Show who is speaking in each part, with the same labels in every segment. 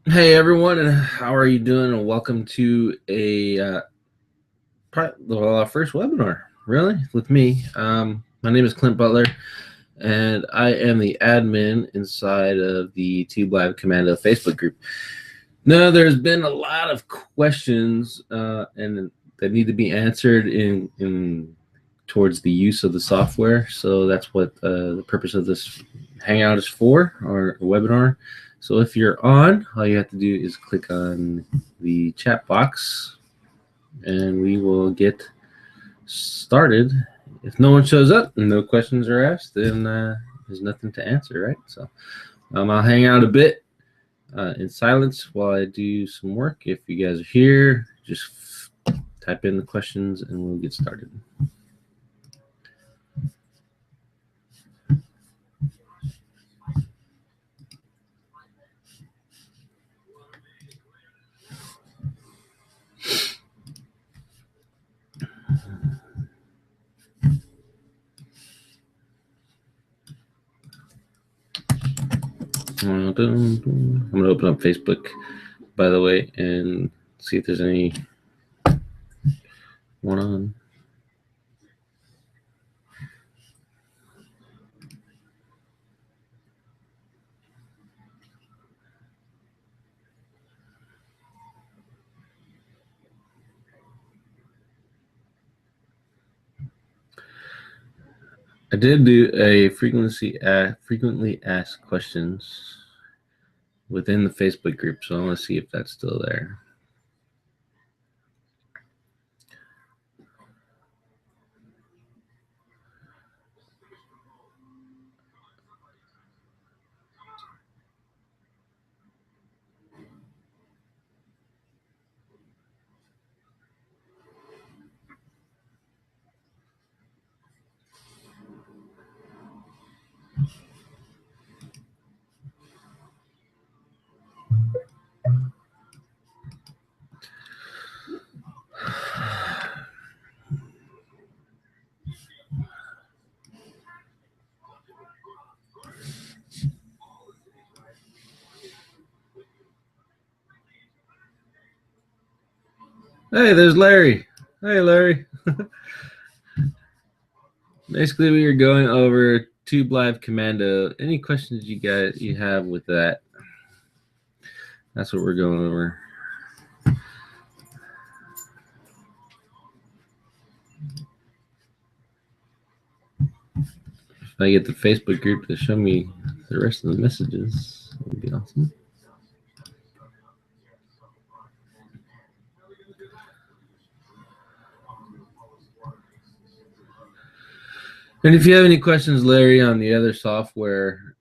Speaker 1: Hey everyone, and how are you doing? And welcome to a first webinar, really, with me. My name is Clint Butler, and I am the admin inside of the Tube Live Commando Facebook group. Now, there's been a lot of questions and that need to be answered in towards the use of the software. So that's what the purpose of this Hangout is for, or a webinar. So if you're on, all you have to do is click on the chat box and we will get started. If no one shows up and no questions are asked, then there's nothing to answer, right? So I'll hang out a bit in silence while I do some work. If you guys are here, just type in the questions and we'll get started. I'm going to open up Facebook, by the way, and see if there's any one on. I did do a frequently asked questions within the Facebook group, so I want to see if that's still there. Hey, there's Larry. Hey, Larry. Basically, we are going over Tube Live Commando. Any questions you have with that? That's what we're going over. If I get the Facebook group to show me the rest of the messages, that would be awesome. And if you have any questions, Larry, on the other software,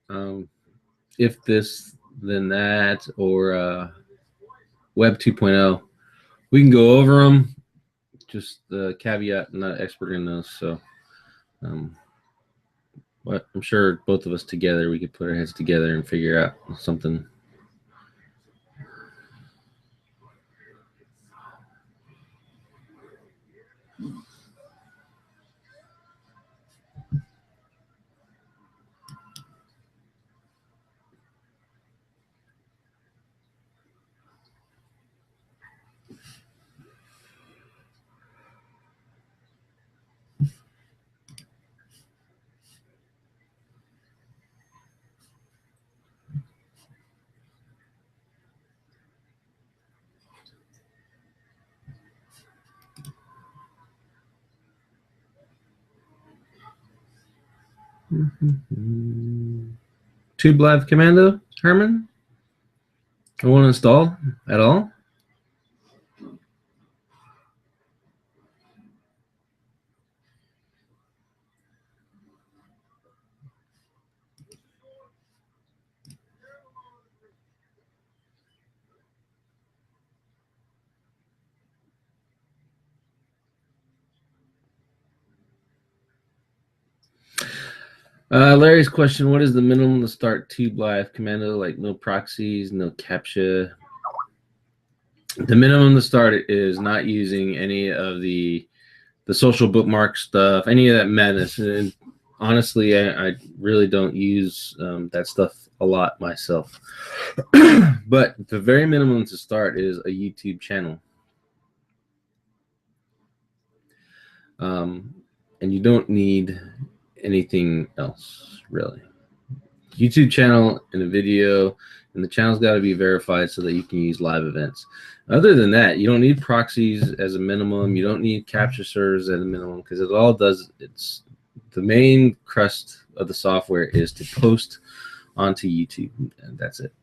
Speaker 1: if this, then that, or Web 2.0, we can go over them. Just the caveat, I'm not an expert in those, so but I'm sure both of us together, we could put our heads together and figure out something. Tube Live Commando, Herman? I won't install at all? Larry's question, what is the minimum to start Tube Live Commando? Like no proxies, no CAPTCHA. The minimum to start is not using any of the social bookmark stuff, any of that madness. And honestly, I really don't use that stuff a lot myself. But the very minimum to start is a YouTube channel. And you don't need anything else, really. YouTube channel and a video, and the channel's got to be verified so that you can use live events. Other than that, you don't need proxies as a minimum. You don't need capture servers at a minimum, because it all does, it's the main crust of the software is to post onto YouTube, and that's it.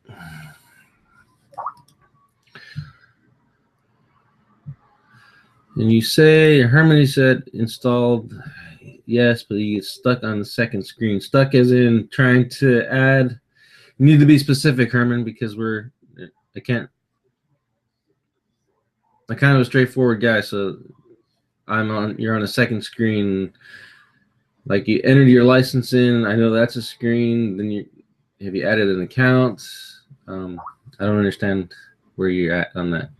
Speaker 1: And you say, Hermione said installed, yes, but you get stuck on the second screen. Stuck as in trying to add. You need to be specific, Herman, because I'm kind of a straightforward guy, so you're on a second screen. Like, you entered your license in, I know that's a screen. Then have you added an account? I don't understand where you're at on that.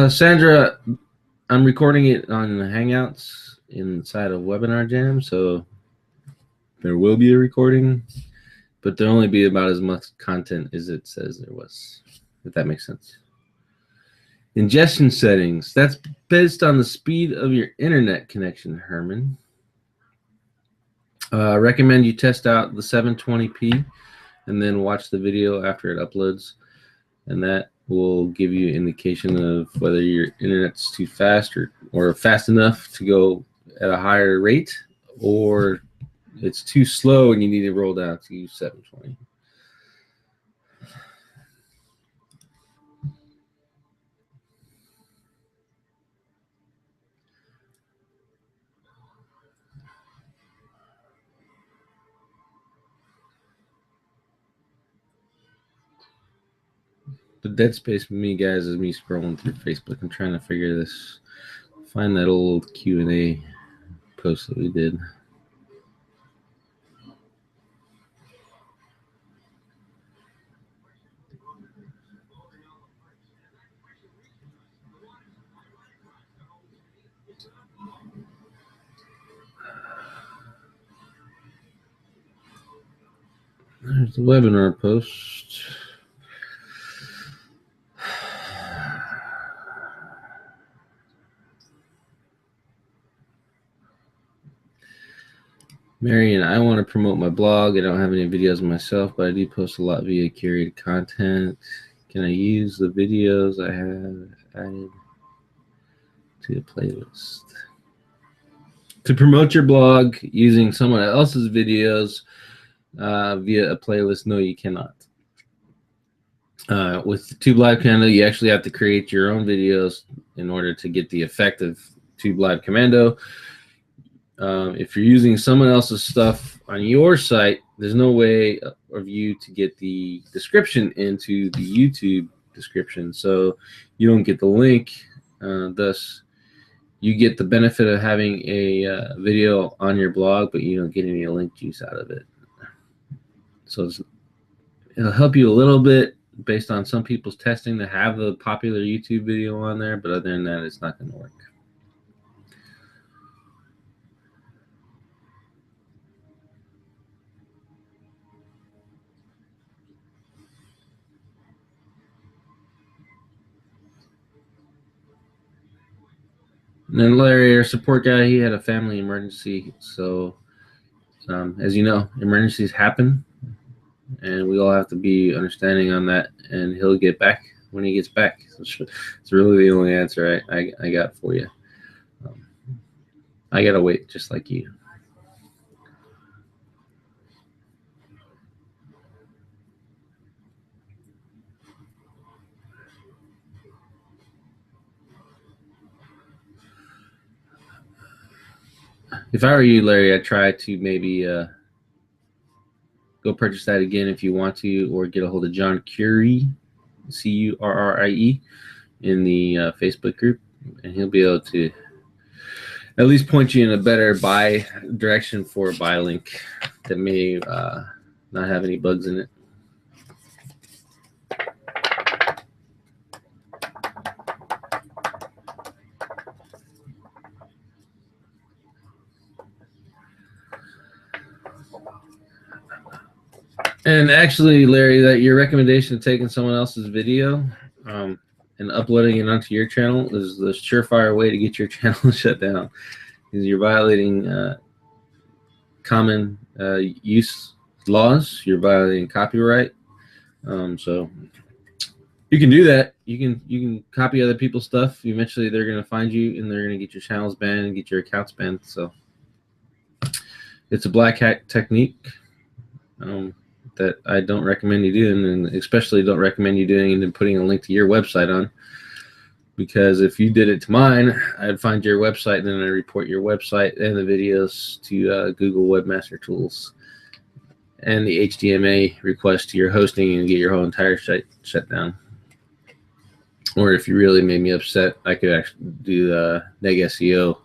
Speaker 1: Sandra, I'm recording it on Hangouts inside of Webinar Jam, so there will be a recording, but there'll only be about as much content as it says there was, if that makes sense. Ingestion settings. That's based on the speed of your internet connection, Herman. Recommend you test out the 720p and then watch the video after it uploads, and that will give you an indication of whether your internet's too fast or fast enough to go at a higher rate, or it's too slow and you need to roll down to 720. The dead space for me, guys, is me scrolling through Facebook. I'm trying to figure this, find that old Q&A post that we did. There's the webinar post. Marion, I want to promote my blog. I don't have any videos myself, but I do post a lot via curated content. Can I use the videos I have added to the playlist? To promote your blog using someone else's videos via a playlist, no, you cannot. With Tube Live Commando, you actually have to create your own videos in order to get the effect of Tube Live Commando. If you're using someone else's stuff on your site, there's no way of you to get the description into the YouTube description, so you don't get the link. Thus, you get the benefit of having a video on your blog, but you don't get any link juice out of it. So it'll help you a little bit based on some people's testing to have the popular YouTube video on there, but other than that, it's not going to work. And then Larry, our support guy, he had a family emergency. So, as you know, emergencies happen, and we all have to be understanding on that. And he'll get back when he gets back. It's really the only answer I got for you. I gotta wait just like you. If I were you, Larry, I'd try to maybe go purchase that again if you want to, or get a hold of John Currie, Currie, in the Facebook group, and he'll be able to at least point you in a better buy direction for a buy link that may not have any bugs in it. And actually, Larry, that your recommendation of taking someone else's video and uploading it onto your channel is the surefire way to get your channel shut down, because you're violating common use laws. You're violating copyright. So you can do that. You can copy other people's stuff. Eventually, they're going to find you, and they're going to get your channels banned and get your accounts banned. So it's a black hat technique. That I don't recommend you doing, and especially don't recommend you doing it and putting a link to your website on, because if you did it to mine, I'd find your website and then I report your website and the videos to Google Webmaster Tools and the HDMA request to your hosting and get your whole entire site shut down. Or if you really made me upset, I could actually do neg SEO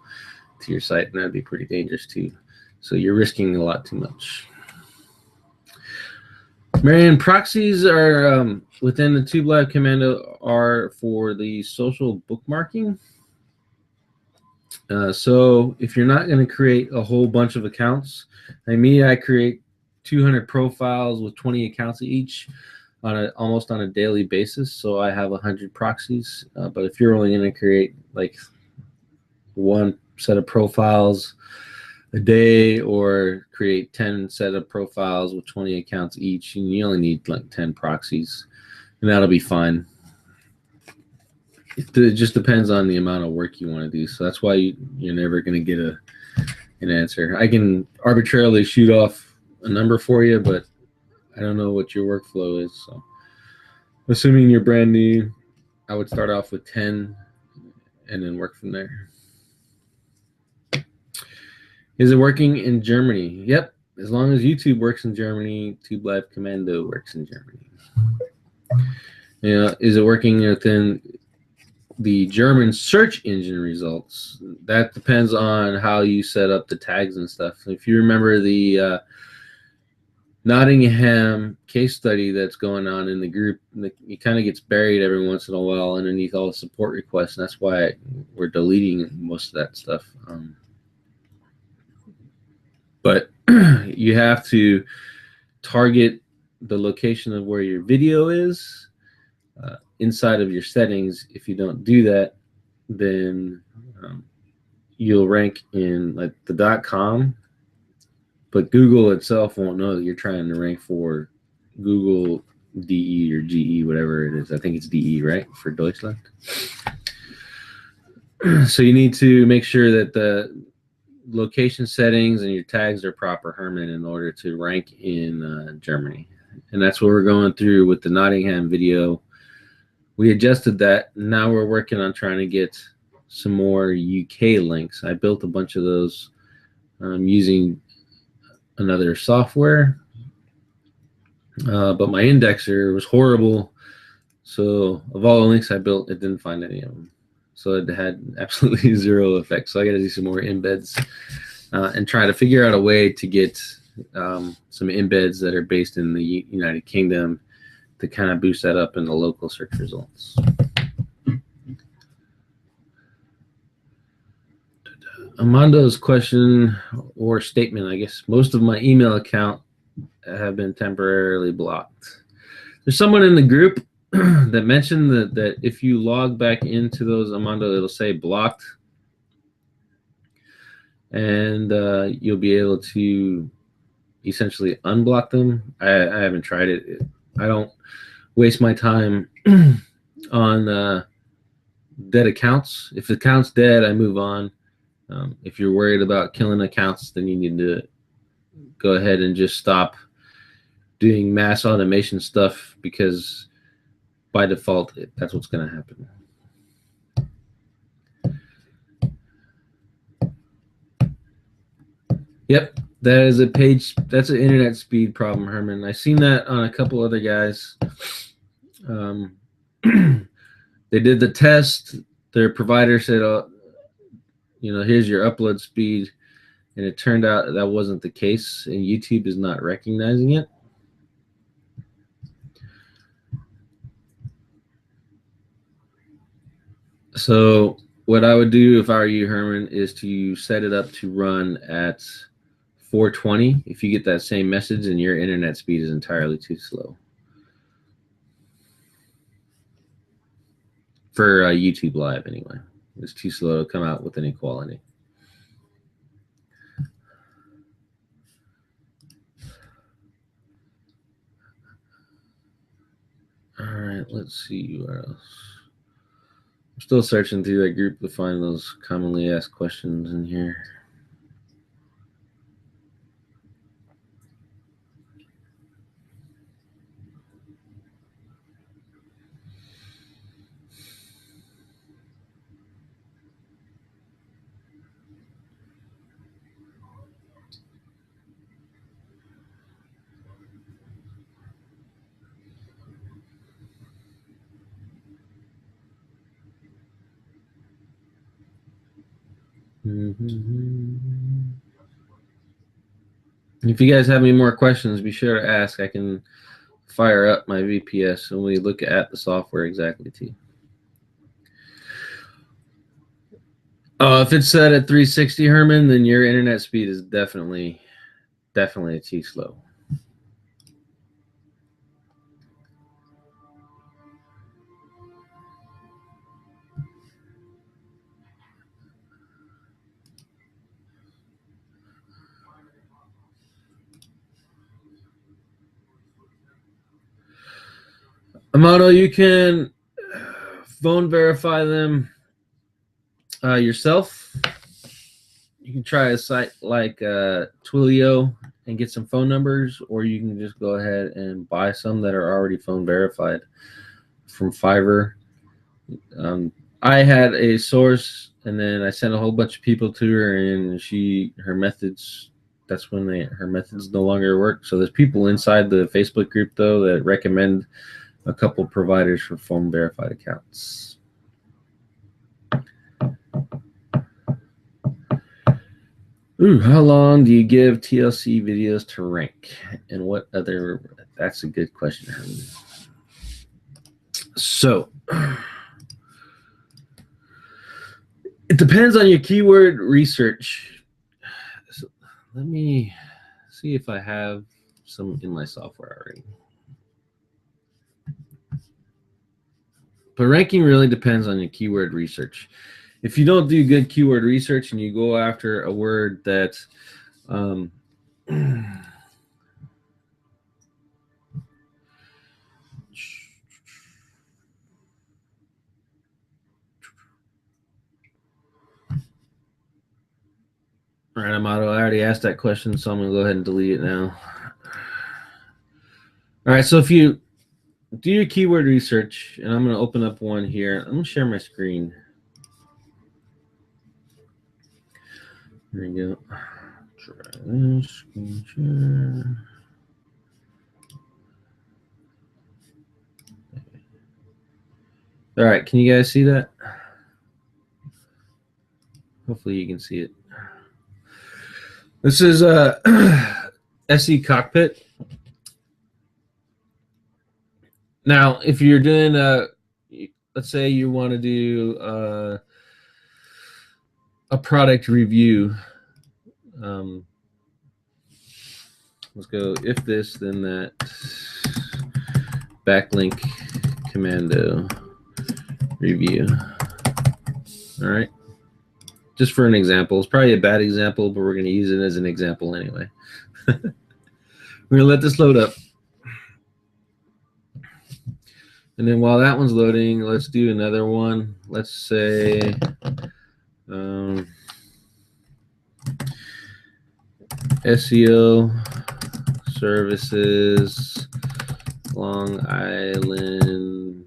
Speaker 1: to your site, and that'd be pretty dangerous too. So you're risking a lot too much. Marianne, proxies are within the Tube Live Commando are for the social bookmarking. So if you're not going to create a whole bunch of accounts, like me, I create 200 profiles with 20 accounts each on almost on a daily basis. So I have 100 proxies. But if you're only going to create like one set of profiles a day, or create 10 set of profiles with 20 accounts each, and you only need like 10 proxies, and that'll be fine. It just depends on the amount of work you want to do. So that's why you're never going to get an answer. I can arbitrarily shoot off a number for you, but I don't know what your workflow is. So assuming you're brand new, I would start off with 10 and then work from there. Is it working in Germany? Yep. As long as YouTube works in Germany, Tube Live Commando works in Germany. Is it working within the German search engine results? That depends on how you set up the tags and stuff. If you remember the Nottingham case study that's going on in the group, it kind of gets buried every once in a while underneath all the support requests, and that's why we're deleting most of that stuff. But you have to target the location of where your video is inside of your settings. If you don't do that, then you'll rank in like the .com, but Google itself won't know that you're trying to rank for Google DE or GE, whatever it is. I think it's DE, right, for Deutschland. So you need to make sure that the location settings and your tags are proper, Herman, in order to rank in Germany. And that's what we're going through with the Nottingham video. We adjusted that. Now we're working on trying to get some more UK links. I built a bunch of those using another software, but my indexer was horrible. So of all the links I built, it didn't find any of them. So it had absolutely zero effect. So I got to do some more embeds and try to figure out a way to get some embeds that are based in the United Kingdom to kind of boost that up in the local search results. Amando's question or statement, I guess, most of my email account have been temporarily blocked. There's someone in the group that mentioned that if you log back into those, Amando, it'll say blocked, and you'll be able to essentially unblock them. I haven't tried it. I don't waste my time on dead accounts. If the account's dead, I move on. If you're worried about killing accounts, then you need to go ahead and just stop doing mass automation stuff, because by default, that's what's going to happen. Yep, That is a page. That's an internet speed problem, Herman. I've seen that on a couple other guys. They did the test. Their provider said, here's your upload speed. And it turned out that wasn't the case, and YouTube is not recognizing it. So what I would do if I were you, Herman, is to set it up to run at 420 if you get that same message and your internet speed is entirely too slow. For YouTube Live, anyway. It's too slow to come out with any quality. All right, let's see what else. I'm still searching through that group to find those commonly asked questions in here. If you guys have any more questions, be sure to ask. I can fire up my VPS and we look at the software exactly too. If it's set at 360, Herman, then your internet speed is definitely too slow. Commando, you can phone verify them yourself. You can try a site like Twilio and get some phone numbers, or you can just go ahead and buy some that are already phone verified from Fiverr. I had a source, and then I sent a whole bunch of people to her, and her methods. That's when her methods no longer work. So there's people inside the Facebook group though that recommend a couple providers for phone verified accounts. Ooh, how long do you give TLC videos to rank? And what other? That's a good question. So it depends on your keyword research. So let me see if I have some in my software already. But ranking really depends on your keyword research. If you don't do good keyword research and you go after a word that all right, Amato, I already asked that question, so I'm going to go ahead and delete it now. All right, so if you do your keyword research, and I'm going to open up one here. I'm going to share my screen. There you go. Try this screen share. All right, can you guys see that? Hopefully you can see it. This is SE Cockpit. Now, if you're doing let's say you want to do a product review. Let's go if this, then that. Backlink Commando review. All right. Just for an example. It's probably a bad example, but we're going to use it as an example anyway. We're going to let this load up. And then while that one's loading, let's do another one. Let's say SEO services, Long Island.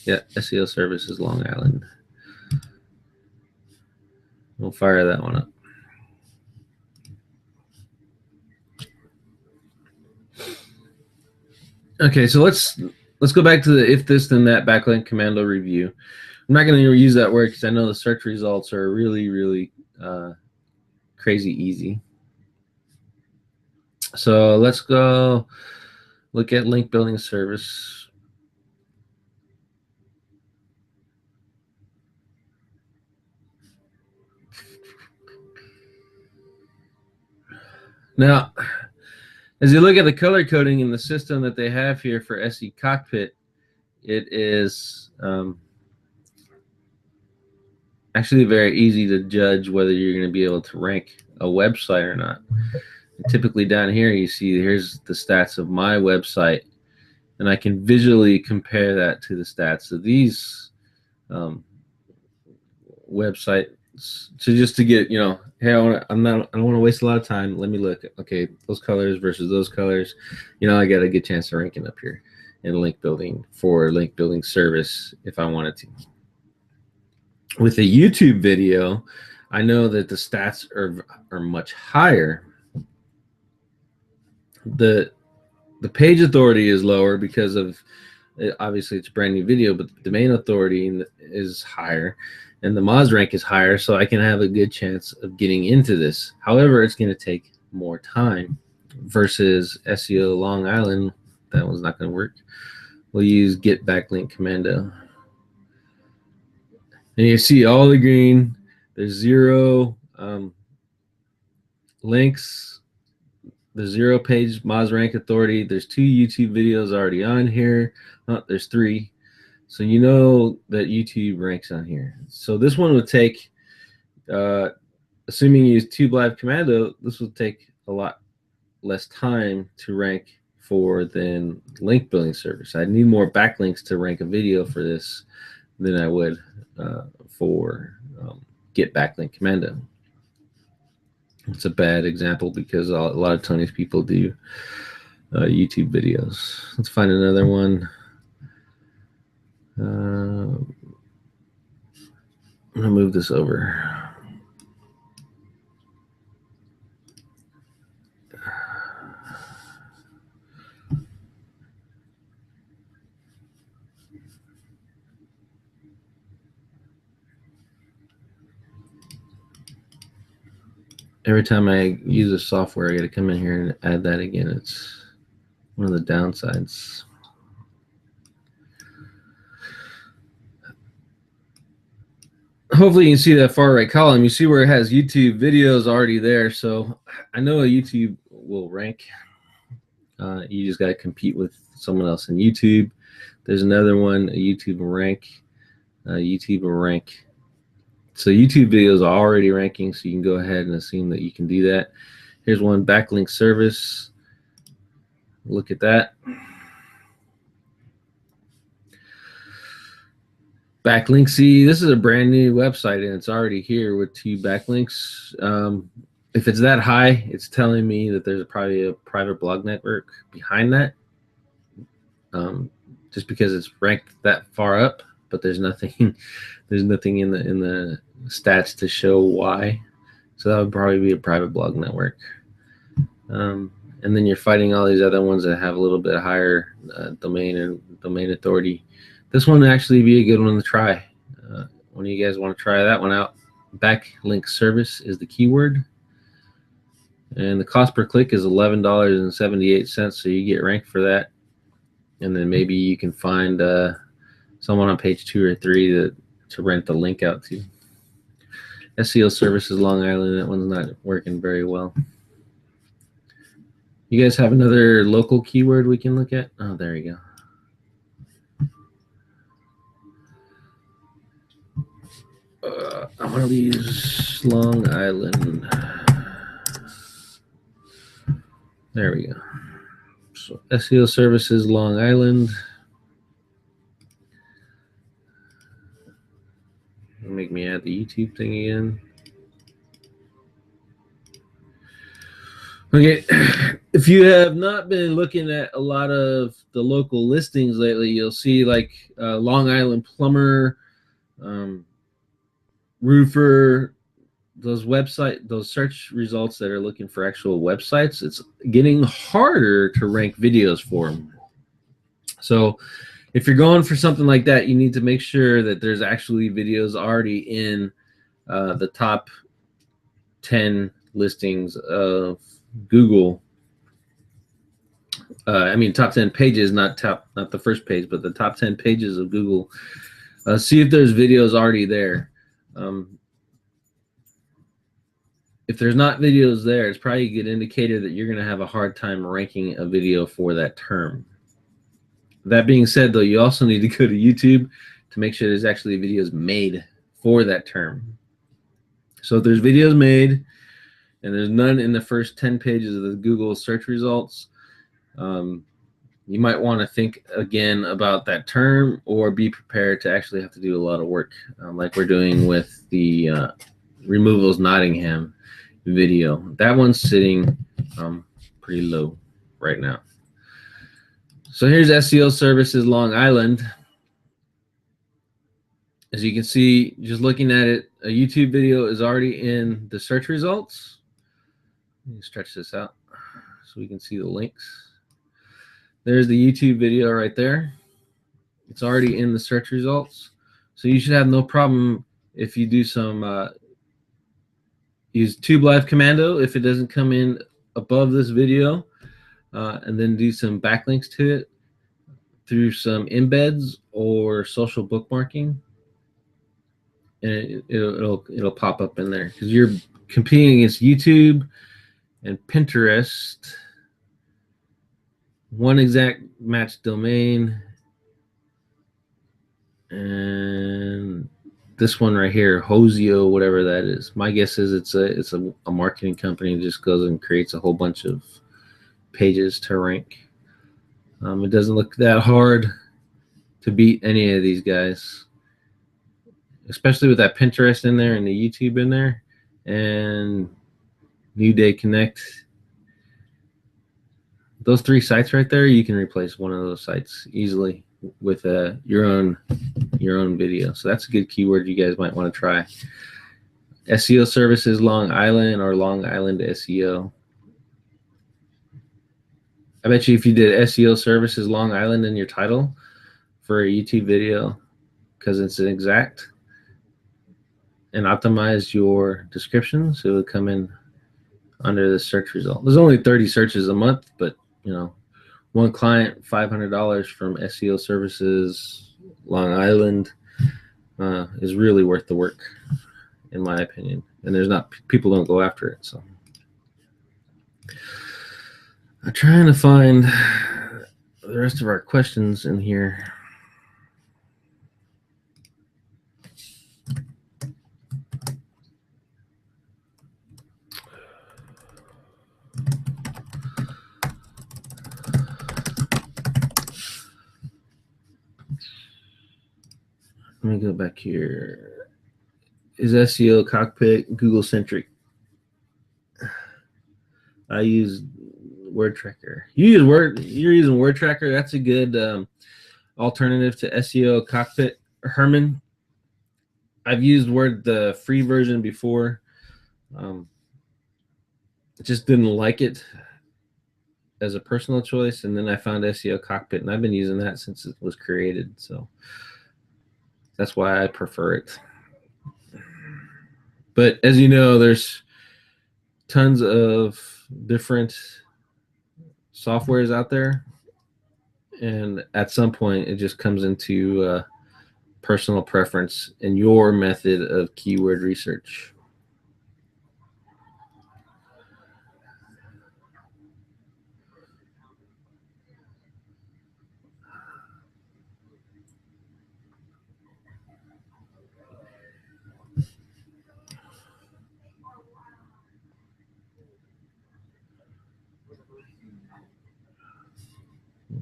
Speaker 1: Yeah, SEO services, Long Island. We'll fire that one up. Okay, so let's go back to the if this then that backlink commando review. I'm not going to use that word because I know the search results are really crazy easy. So let's go look at link building service. Now, as you look at the color coding in the system that they have here for SE Cockpit, it is actually very easy to judge whether you're going to be able to rank a website or not. And typically down here, you see here's the stats of my website, and I can visually compare that to the stats of these websites. So just to get, you know, hey, I don't want to waste a lot of time. Let me look. Okay, those colors versus those colors. You know, I got a good chance of ranking up here in link building for link building service if I wanted to. With a YouTube video, I know that the stats are much higher. The page authority is lower because of obviously it's a brand new video, but the domain authority is higher and the Moz rank is higher, so I can have a good chance of getting into this. However, it's going to take more time versus SEO Long Island. That one's not going to work. We'll use Get Backlink Commando. And you see all the green. There's zero links. The zero page Moz rank authority. There's 2 YouTube videos already on here. Oh, there's 3. So you know that YouTube ranks on here. So this one would take, assuming you use Tube Live Commando, this would take a lot less time to rank for than link building service. I need more backlinks to rank a video for this than I would for Get Backlink Commando. It's a bad example because a lot of Tony's people do YouTube videos. Let's find another one. I'm going to move this over. Every time I use a software, I got to come in here and add that again. It's one of the downsides. Hopefully you can see that far right column. You see where it has YouTube videos already there. So I know a YouTube will rank. You just got to compete with someone else in YouTube. There's another one, a YouTube will rank. YouTube will rank. So YouTube videos are already ranking, so you can go ahead and assume that you can do that. Here's one, backlink service. Look at that. Backlink, see, this is a brand new website and it's already here with 2 backlinks. If it's that high, it's telling me that there's probably a private blog network behind that. Just because it's ranked that far up, but there's nothing in the stats to show why. So that would probably be a private blog network. And then you're fighting all these other ones that have a little bit higher domain authority. This one would actually be a good one to try. When you guys want to try that one out, backlink service is the keyword. And the cost per click is $11.78, so you get ranked for that. And then maybe you can find someone on page 2 or 3 to rent the link out to. SEO services Long Island, that one's not working very well. You guys have another local keyword we can look at? Oh, there you go. I'm going to use Long Island. There we go. So SEO services Long Island. Make me add the YouTube thing again. Okay, if you have not been looking at a lot of the local listings lately, you'll see like Long Island plumber, roofer, those search results that are looking for actual websites. It's getting harder to rank videos for them. So if you're going for something like that, you need to make sure that there's actually videos already in the top 10 listings of Google. I mean, top 10 pages, not the first page, but the top 10 pages of Google. See if there's videos already there. If there's not videos there, it's probably a good indicator that you're going to have a hard time ranking a video for that term. That being said, though, you also need to go to YouTube to make sure there's actually videos made for that term. So if there's videos made and there's none in the first 10 pages of the Google search results, you might want to think again about that term, or be prepared to actually have to do a lot of work, like we're doing with the Removals Nottingham video. That one's sitting pretty low right now. So here's SEO Services Long Island. As you can see, just looking at it, a YouTube video is already in the search results. Let me stretch this out so we can see the links. There's the YouTube video right there. It's already in the search results. So you should have no problem if you do some, use Tube Live Commando if it doesn't come in above this video, and then do some backlinks to it through some embeds or social bookmarking, and it'll pop up in there, because you're competing against YouTube and Pinterest. One exact match domain, and this one right here, Hosio, whatever that is. My guess is it's a marketing company that just goes and creates a whole bunch of pages to rank. It doesn't look that hard to beat any of these guys, especially with that Pinterest in there and the YouTube in there and New Day Connect. Those 3 sites right there, you can replace one of those sites easily with your own video. So that's a good keyword you guys might want to try. SEO Services Long Island, or Long Island SEO. I bet you if you did SEO Services Long Island in your title for a YouTube video, because it's an exact, and optimize your descriptions, it would come in under the search result. There's only 30 searches a month, but you know, one client, $500 from SEO Services Long Island is really worth the work, in my opinion. And there's not, people don't go after it. So I'm trying to find the rest of our questions in here. Let me go back here. Is SEO Cockpit Google centric? I use Word Tracker. You're using Word Tracker. That's a good alternative to SEO Cockpit. Herman, I've used the free version before. I just didn't like it as a personal choice, and then I found SEO Cockpit, and I've been using that since it was created. So that's why I prefer it. But as you know, there's tons of different softwares out there, and at some point it just comes into personal preference and your method of keyword research.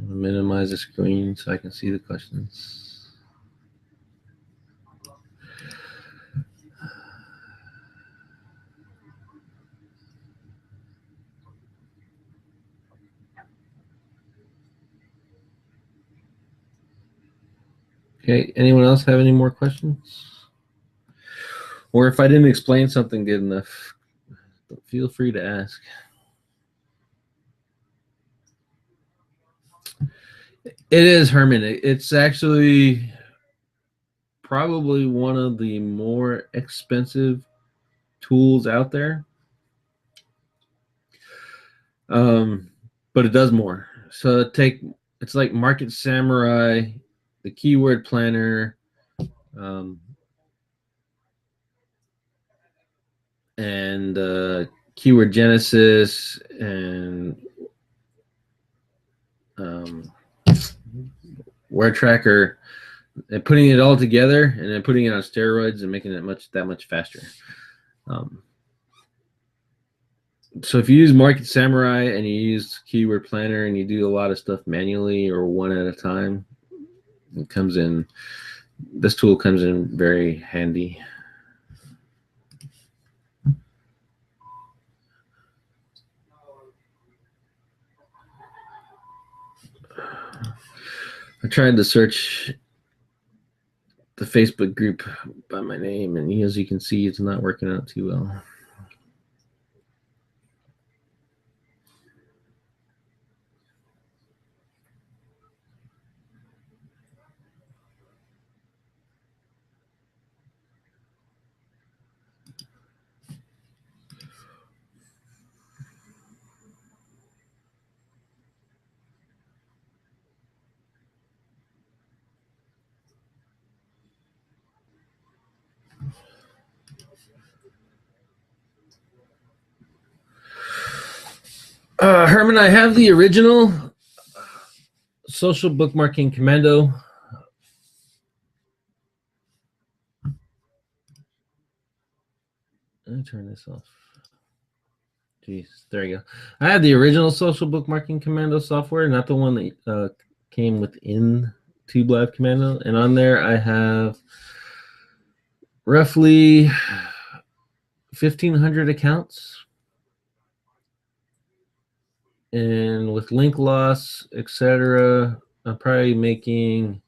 Speaker 1: Minimize the screen so I can see the questions. Okay, anyone else have any more questions? Or if I didn't explain something good enough, feel free to ask. It is, Herman. It's actually probably one of the more expensive tools out there. But it does more. So it's like Market Samurai, the keyword planner, um, and keyword genesis, and um, word tracker, and putting it all together and then putting it on steroids and making it that much faster. Um, so if you use Market Samurai and you use keyword planner and you do a lot of stuff manually or one at a time, this tool comes in very handy. I tried to search the Facebook group by my name, and as you can see, it's not working out too well. Herman, I have the original social bookmarking Commando. Let me turn this off. Jeez, there you go. I have the original social bookmarking Commando software, not the one that came within TubeLive Commando. And on there, I have roughly 1,500 accounts. And with link loss, etc., I'm probably making,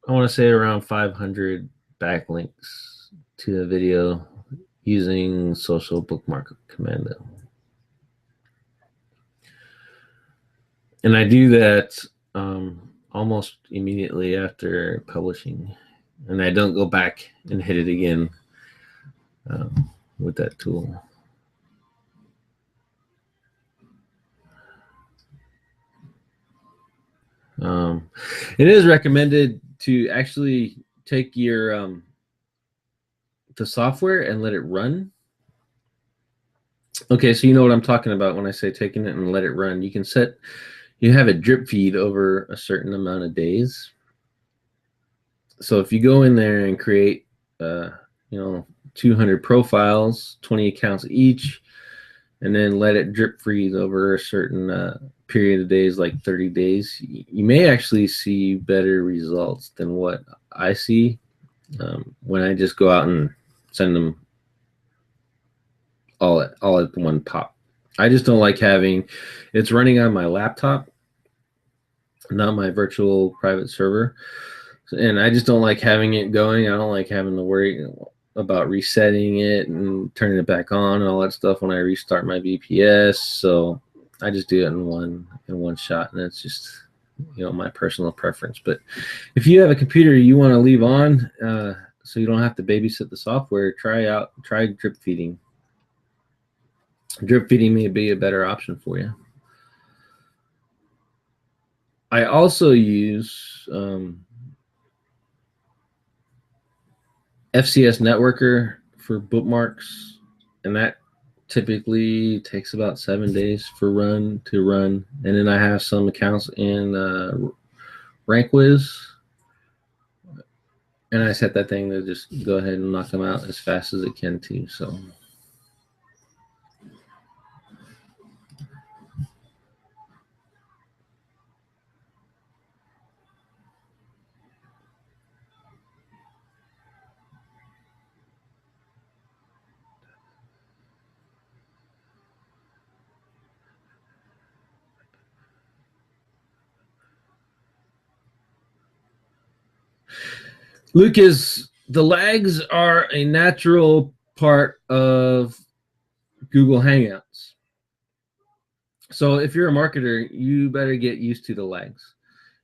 Speaker 1: I want to say, around 500 backlinks to the video using social bookmark Commando. And I do that almost immediately after publishing, and I don't go back and hit it again with that tool. It is recommended to actually take your the software and let it run. Okay, so you know what I'm talking about when I say taking it and let it run. You have a drip feed over a certain amount of days. So if you go in there and create 200 profiles, 20 accounts each, and then let it drip freeze over a certain period of days, like 30 days, you may actually see better results than what I see when I just go out and send them all at one pop. I just don't like having it's running on my laptop, not my virtual private server, and I just don't like having it going. I don't like having to worry about resetting it and turning it back on and all that stuff when I restart my VPS. So I just do it in one shot, and it's just my personal preference. But if you have a computer you want to leave on so you don't have to babysit the software, try drip feeding. Drip feeding may be a better option for you. I also use FCS Networker for bookmarks, and that typically takes about 7 days to run. And then I have some accounts in RankWiz, and I set that thing to just go ahead and knock them out as fast as it can too. So. Lucas, the lags are a natural part of Google Hangouts. So if you're a marketer, you better get used to the lags.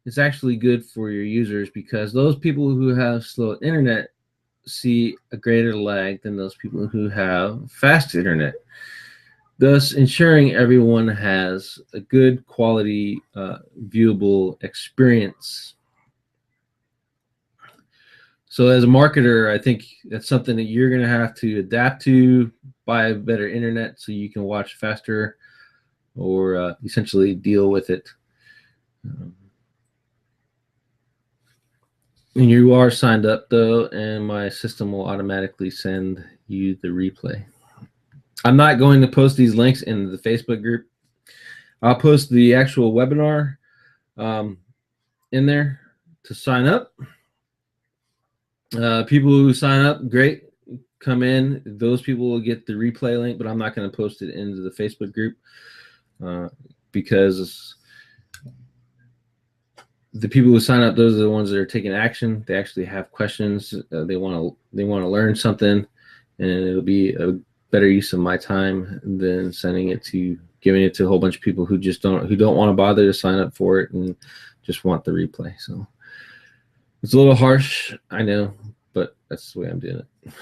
Speaker 1: It's actually good for your users because those people who have slow internet see a greater lag than those people who have fast internet, thus ensuring everyone has a good quality, viewable experience. So as a marketer, I think that's something that you're going to have to adapt to, buy better internet so you can watch faster, or essentially deal with it. And you are signed up though, and my system will automatically send you the replay. I'm not going to post these links in the Facebook group. I'll post the actual webinar in there to sign up. People who sign up, great, come in. Those people will get the replay link, but I'm not going to post it into the Facebook group because the people who sign up, those are the ones that are taking action. They actually have questions. They want to learn something, and it'll be a better use of my time than giving it to a whole bunch of people who don't want to bother to sign up for it and just want the replay. So it's a little harsh, I know, but that's the way I'm doing it.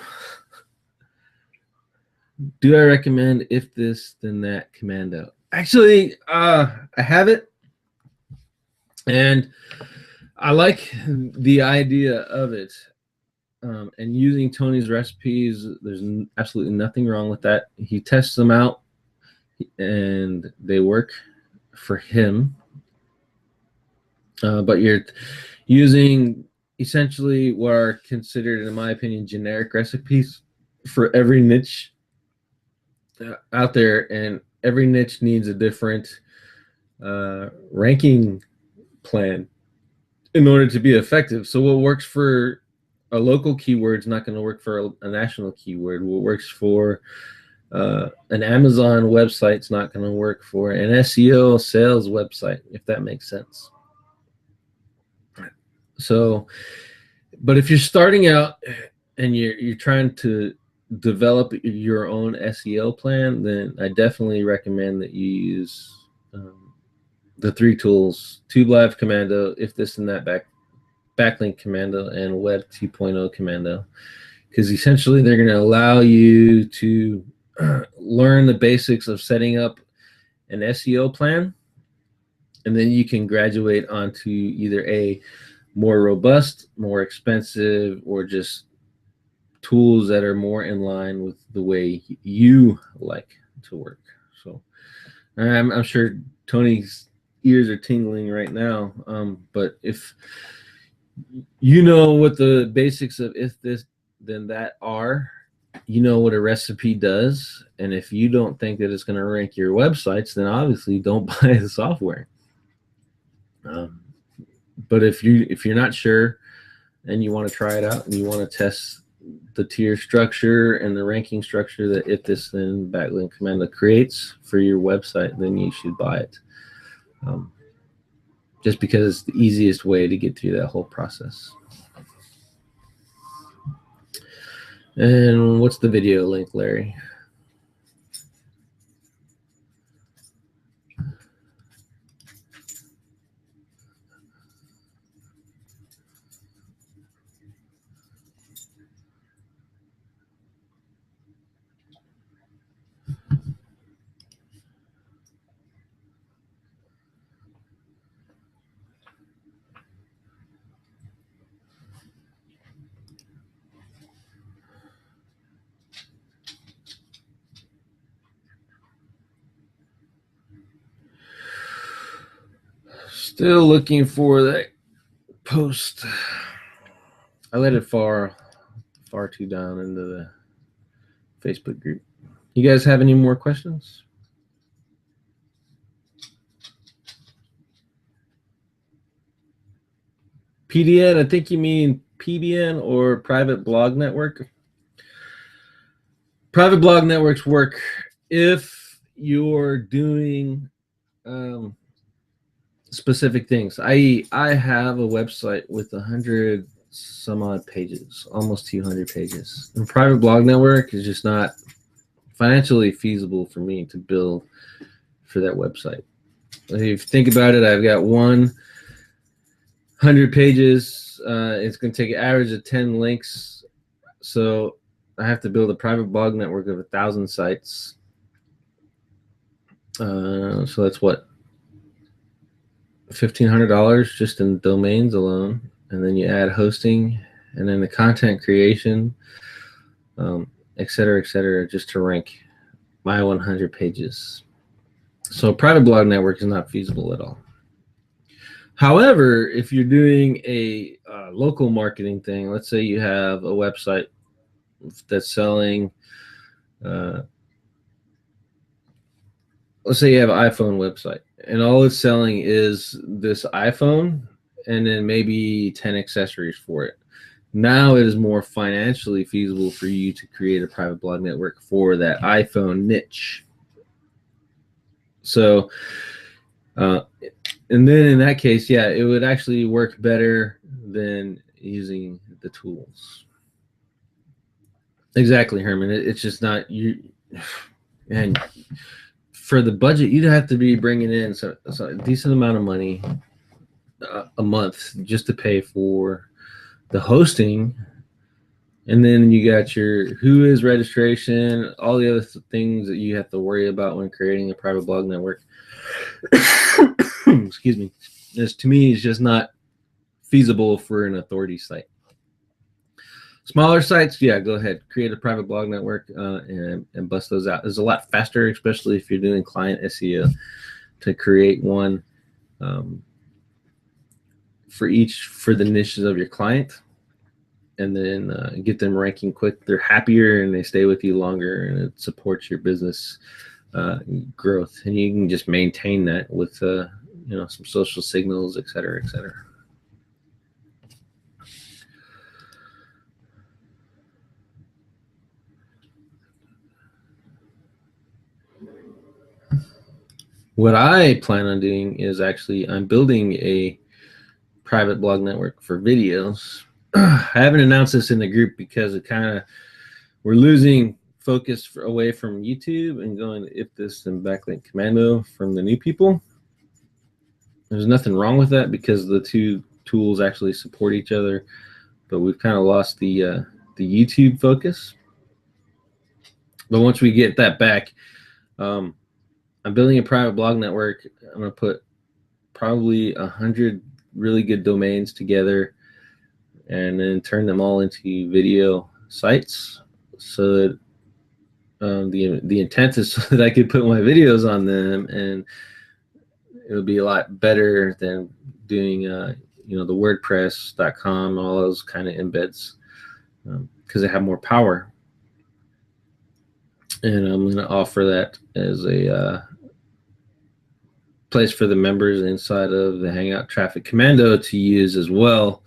Speaker 1: Do I recommend If This Then That Commando? Actually, I have it. And I like the idea of it. And using Tony's recipes, there's absolutely nothing wrong with that. He tests them out, and they work for him. But you're using essentially what are considered, in my opinion, generic recipes for every niche out there, and every niche needs a different ranking plan in order to be effective. So what works for a local keyword is not going to work for a national keyword. What works for an Amazon website is not going to work for an SEO sales website, if that makes sense. So, but if you're starting out and you're trying to develop your own SEO plan, then I definitely recommend that you use the 3 tools: TubeLive Commando, If This Then That Backlink Commando, and Web 2.0 Commando, because essentially they're going to allow you to learn the basics of setting up an SEO plan, and then you can graduate onto either a more robust, more expensive, or just tools that are more in line with the way you like to work. So I'm sure Tony's ears are tingling right now, but if you know what the basics of If This Then That are, you know what a recipe does, and if you don't think that it's going to rank your websites, then obviously don't buy the software. But if you're not sure and you want to try it out and you want to test the tier structure and the ranking structure that If This Then Backlink Commando creates for your website, then you should buy it. Just because it's the easiest way to get through that whole process. And what's the video link, Larry? Still looking for that post. I let it far too down into the Facebook group. You guys have any more questions? PDN, I think you mean PBN or private blog network. Private blog networks work if you're doing specific things. I have a website with 100 some odd pages, almost 200 pages. And private blog network is just not financially feasible for me to build for that website. If you think about it, I've got 100 pages. It's going to take an average of 10 links. So I have to build a private blog network of 1,000 sites. So that's what, $1,500 just in domains alone. And then you add hosting and then the content creation, et cetera, just to rank my 100 pages. So a private blog network is not feasible at all. However, if you're doing a local marketing thing, let's say you have a website that's selling, let's say you have an iPhone website and all it's selling is this iPhone and then maybe 10 accessories for it. Now it is more financially feasible for you to create a private blog network for that iPhone niche. So, and then in that case, yeah, it would actually work better than using the tools. Exactly, Herman. It's just not you. And for the budget, you'd have to be bringing in so a decent amount of money a month just to pay for the hosting. And then you got your WHOIS registration, all the other things that you have to worry about when creating a private blog network. Excuse me. This to me is just not feasible for an authority site. Smaller sites, yeah, go ahead, create a private blog network and bust those out. It's a lot faster, especially if you're doing client SEO, to create one for the niches of your client, and then get them ranking quick. They're happier and they stay with you longer, and it supports your business growth. And you can just maintain that with some social signals, et cetera, et cetera. What I plan on doing is actually I'm building a private blog network for videos. I haven't announced this in the group because we're losing focus away from YouTube and going to Iptis and Backlink Commando from the new people. There's nothing wrong with that because the two tools actually support each other, but we've kind of lost the YouTube focus. But once we get that back, I'm building a private blog network. I'm going to put probably 100 really good domains together and then turn them all into video sites so that the intent is so that I could put my videos on them, and it would be a lot better than doing the WordPress.com, all those kind of embeds, because they have more power. And I'm going to offer that as a place for the members inside of the Hangout Traffic Commando to use as well.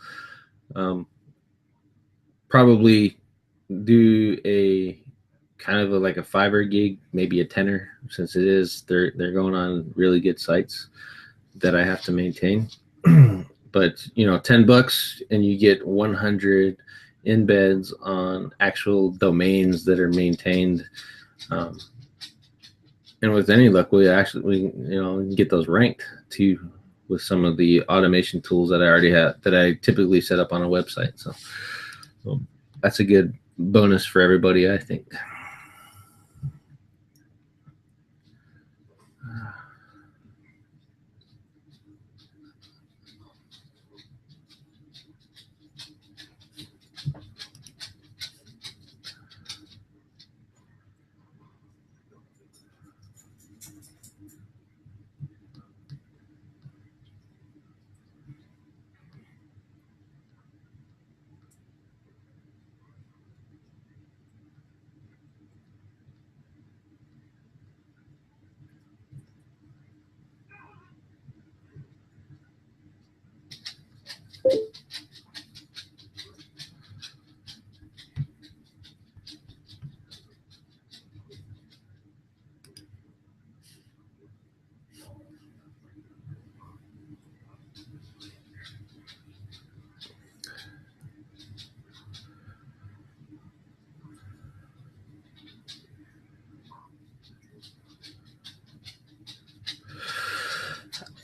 Speaker 1: Probably do a kind of like a Fiverr gig, maybe a tenner, since they're going on really good sites that I have to maintain. But $10 and you get 100 embeds on actual domains that are maintained. And with any luck, we get those ranked too with some of the automation tools that I already have, that I typically set up on a website. So that's a good bonus for everybody, I think.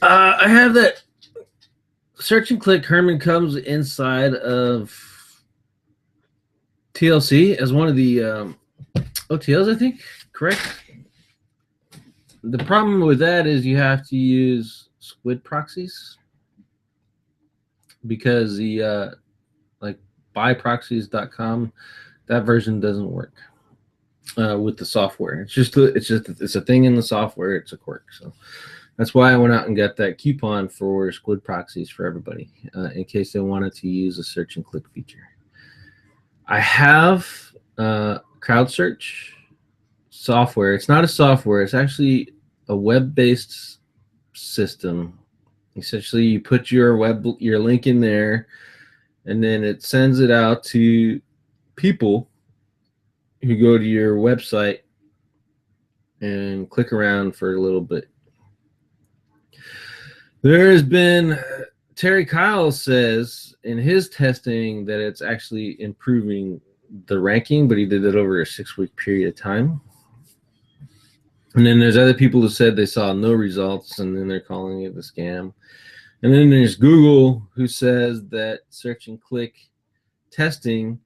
Speaker 1: I have that search and click. Herman comes inside of TLC as one of the OTLs, I think. Correct. The problem with that is you have to use squid proxies because the like buyproxies.com, that version doesn't work with the software. It's a thing in the software. It's a quirk. So that's why I went out and got that coupon for squid proxies for everybody in case they wanted to use a search and click feature. I have crowd search software. It's not a software. It's actually a web-based system. Essentially, you put your link in there, and then it sends it out to people who go to your website and click around for a little bit. There has been Terry Kyle says in his testing that it's actually improving the ranking, but he did it over a 6-week period of time. And then there's other people who said they saw no results, and then they're calling it a scam. And then there's Google, who says that search and click testing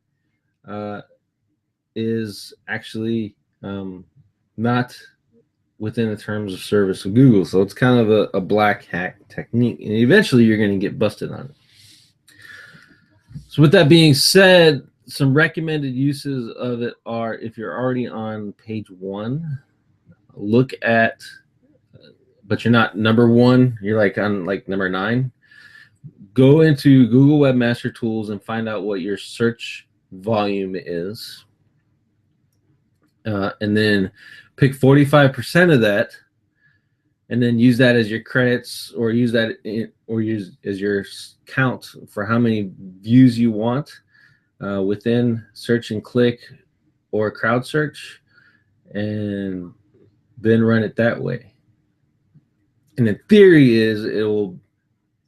Speaker 1: is actually not within the terms of service of Google. So it's kind of a black hat technique, and eventually you're going to get busted on it. So with that being said, some recommended uses of it are, if you're already on page 1, look at, but you're not number 1, you're like on like number 9, go into Google Webmaster Tools and find out what your search volume is, and then pick 45% of that, and then use that as your credits, or use as your count for how many views you want within search and click or crowd search, and then run it that way. And the theory is it will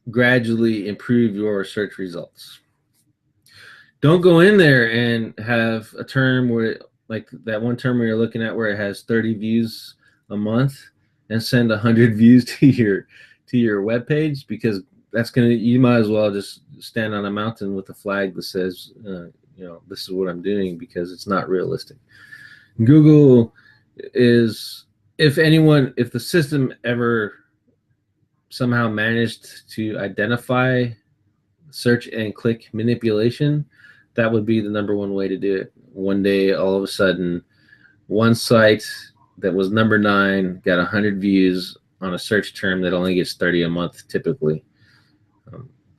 Speaker 1: gradually improve your search results. Don't go in there and have a term where, like that one term where you're looking at where it has 30 views a month, and send 100 views to your web page, because you might as well just stand on a mountain with a flag that says this is what I'm doing, because it's not realistic. Google is, if the system ever somehow managed to identify search and click manipulation, that would be the number one way to do it. One day, all of a sudden, one site that was number 9 got 100 views on a search term that only gets 30 a month typically.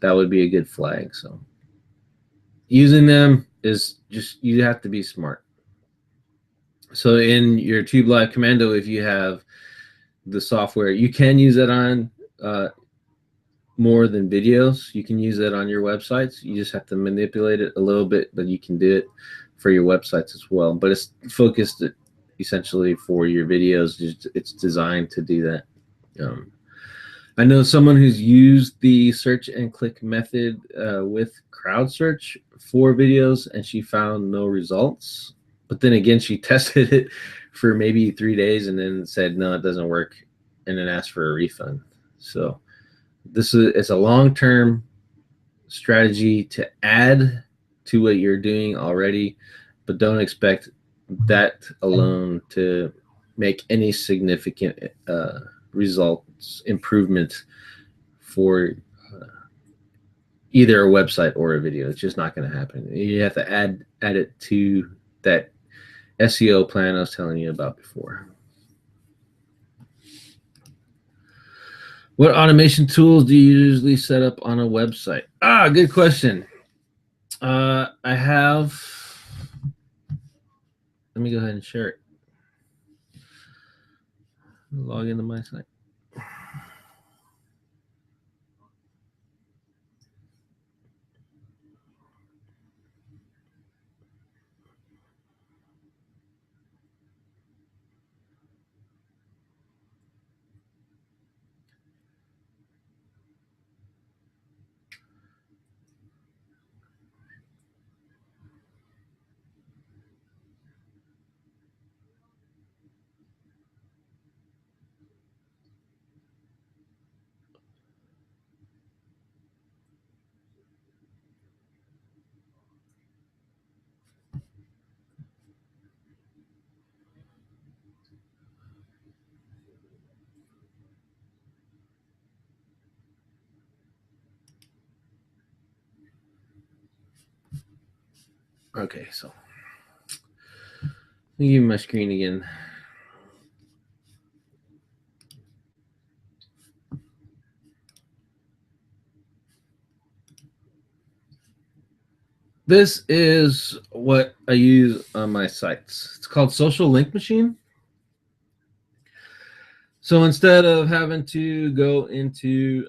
Speaker 1: That would be a good flag. So using them is just, you have to be smart. So in your Tube Live Commando, if you have the software, you can use it on more than videos. You can use it on your websites. You just have to manipulate it a little bit, but you can do it for your websites as well. But it's focused essentially for your videos. It's designed to do that. I know someone who's used the search and click method with crowd search for videos, and she found no results. But then again, she tested it for maybe 3 days and then said, no, it doesn't work, and then asked for a refund. So it's a long-term strategy to add to what you're doing already, but don't expect that alone to make any significant results improvement for either a website or a video. It's just not going to happen. You have to add it to that SEO plan I was telling you about before. What automation tools do you usually set up on a website? Good question. I have, let me go ahead and share it. Log into my site. Okay, so let me give you my screen again. This is what I use on my sites. It's called Social Link Machine. So instead of having to go into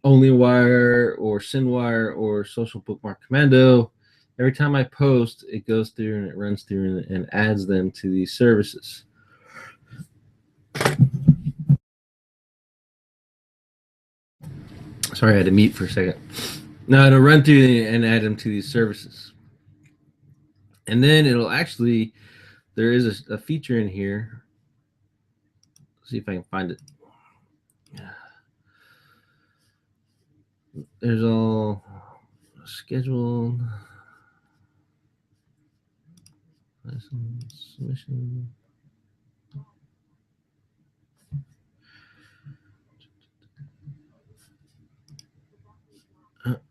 Speaker 1: OnlyWire or SendWire or Social Bookmark Commando, every time I post, it goes through and it runs through and adds them to these services. Sorry, I had to mute for a second. Now it'll run through and add them to these services. And then it'll actually, there is a feature in here. Let's see if I can find it. There's all scheduled submission.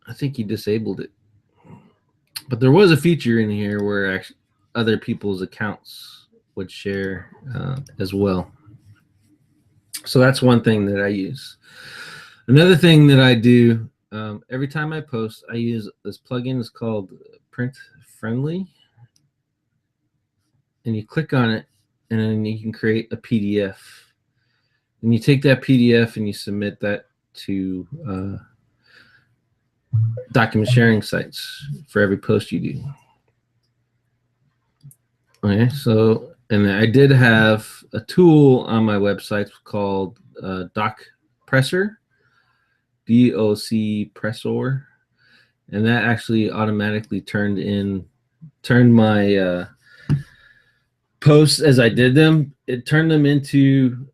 Speaker 1: I think he disabled it. But there was a feature in here where actually other people's accounts would share as well. So that's one thing that I use. Another thing that I do every time I post, I use this plugin. It's called Print Friendly. And you click on it, and then you can create a PDF. And you take that PDF and you submit that to document sharing sites for every post you do. Okay, so, and I did have a tool on my website called Doc Presser, DOC Pressor, and that actually automatically turned my posts as I did them. It turned them into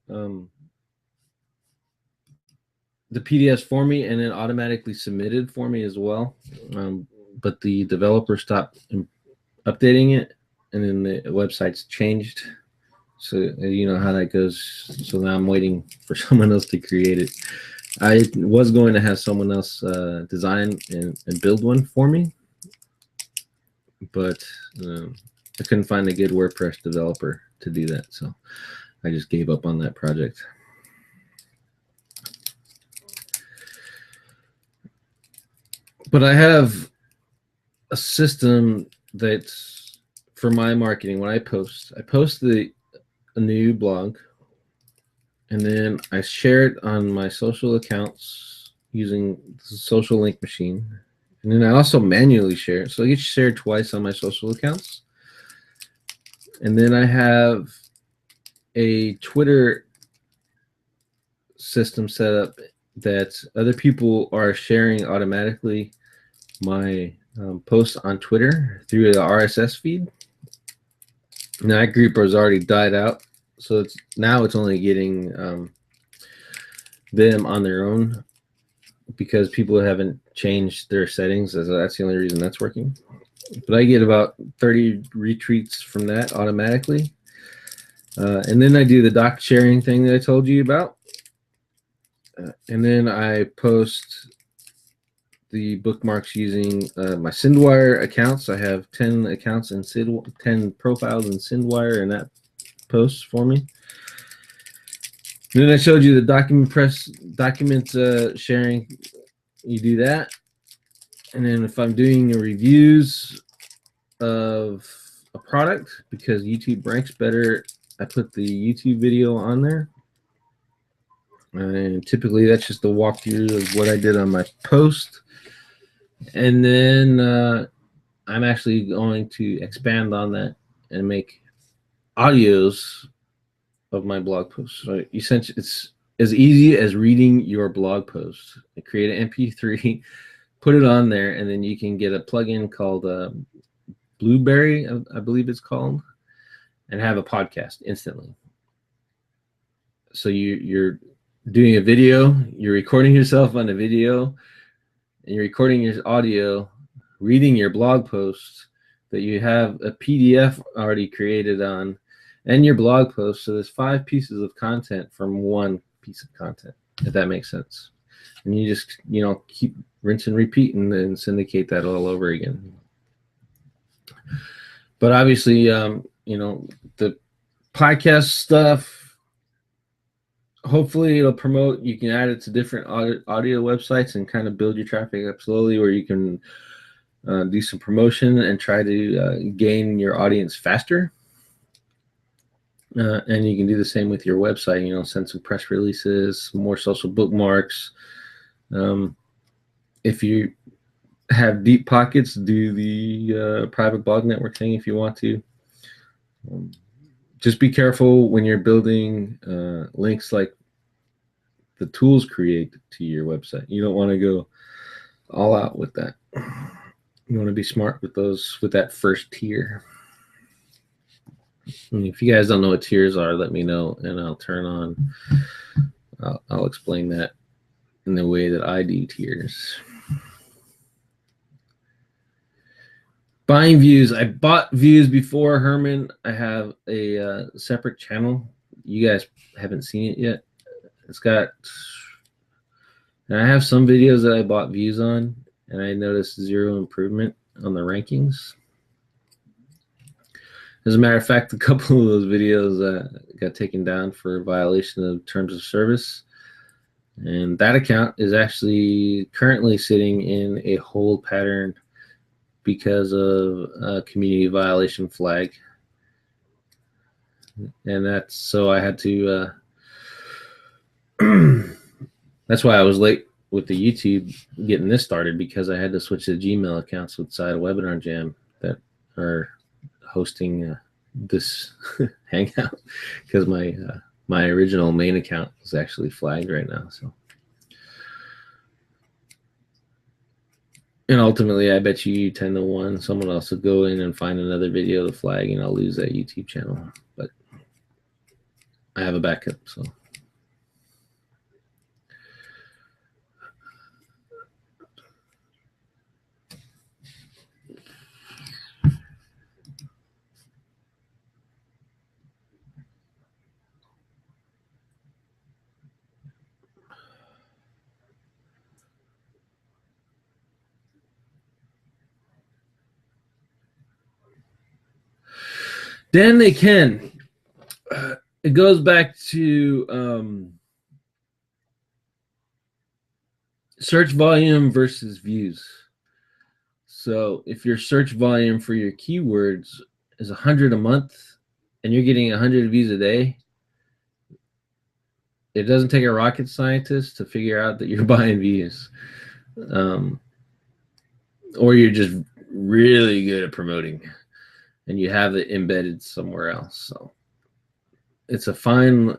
Speaker 1: the PDFs for me, and then automatically submitted for me as well. But the developer stopped updating it, and then the website's changed. So you know how that goes. So now I'm waiting for someone else to create it. I was going to have someone else design and build one for me, but I couldn't find a good WordPress developer to do that. So I just gave up on that project. But I have a system that's for my marketing. When I post a new blog, and then I share it on my social accounts using the social link machine. And then I also manually share it. So it gets shared twice on my social accounts. And then I have a Twitter system set up that other people are sharing automatically my posts on Twitter through the RSS feed. And that group has already died out, so it's only getting them on their own because people haven't changed their settings. So that's the only reason that's working. But I get about 30 retweets from that automatically. And then I do the doc sharing thing that I told you about. And then I post the bookmarks using my SendWire accounts. I have 10 accounts in 10 profiles in SendWire, and that posts for me. And then I showed you the document sharing. You do that. And then if I'm doing reviews of a product, because YouTube ranks better, I put the YouTube video on there. And typically that's just a walkthrough of what I did on my post. And then I'm actually going to expand on that and make audios of my blog posts. So essentially, it's as easy as reading your blog post. I create an MP3, put it on there, and then you can get a plugin called Blueberry, I believe it's called, and have a podcast instantly. So you're doing a video, you're recording yourself on a video, and you're recording your audio, reading your blog post that you have a PDF already created on, and your blog post. So there's 5 pieces of content from one piece of content, if that makes sense. And you just, keep rinse and repeat and then syndicate that all over again. But obviously, the podcast stuff, hopefully it'll promote. You can add it to different audio websites and kind of build your traffic up slowly, where you can do some promotion and try to gain your audience faster. And you can do the same with your website, send some press releases, more social bookmarks. If you have deep pockets, do the private blog network thing if you want to. Just be careful when you're building links like the tools create to your website. You don't want to go all out with that. You want to be smart with that first tier. And if you guys don't know what tiers are, let me know, and I'll explain that in the way that I do tiers. Buying views. I bought views before, Herman. I have a separate channel. You guys haven't seen it yet. And I have some videos that I bought views on, and I noticed zero improvement on the rankings. As a matter of fact, a couple of those videos got taken down for violation of terms of service. And that account is actually currently sitting in a hold pattern because of a community violation flag. And so I had to, that's why I was late with the YouTube getting this started, because I had to switch to Gmail accounts inside of Webinar Jam that are hosting this hangout, because my original main account is actually flagged right now. So, and ultimately, I bet you 10-1 someone else will go in and find another video to flag, and I'll lose that YouTube channel. But I have a backup, so. Then they can. It goes back to search volume versus views. So if your search volume for your keywords is 100 a month and you're getting 100 views a day, it doesn't take a rocket scientist to figure out that you're buying views. Or you're just really good at promoting and you have it embedded somewhere else. So it's a fine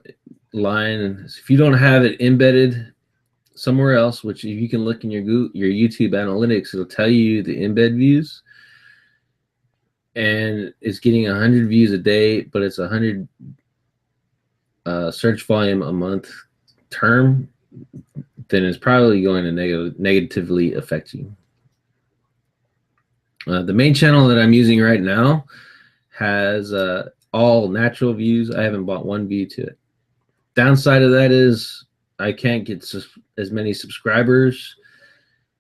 Speaker 1: line. If you don't have it embedded somewhere else, which if you can look in your YouTube analytics, it'll tell you the embed views, and it's getting 100 views a day, but it's 100 search volume a month term, then it's probably going to negatively affect you. The main channel that I'm using right now has all natural views. I haven't bought one view to it. Downside of that is I can't get as many subscribers,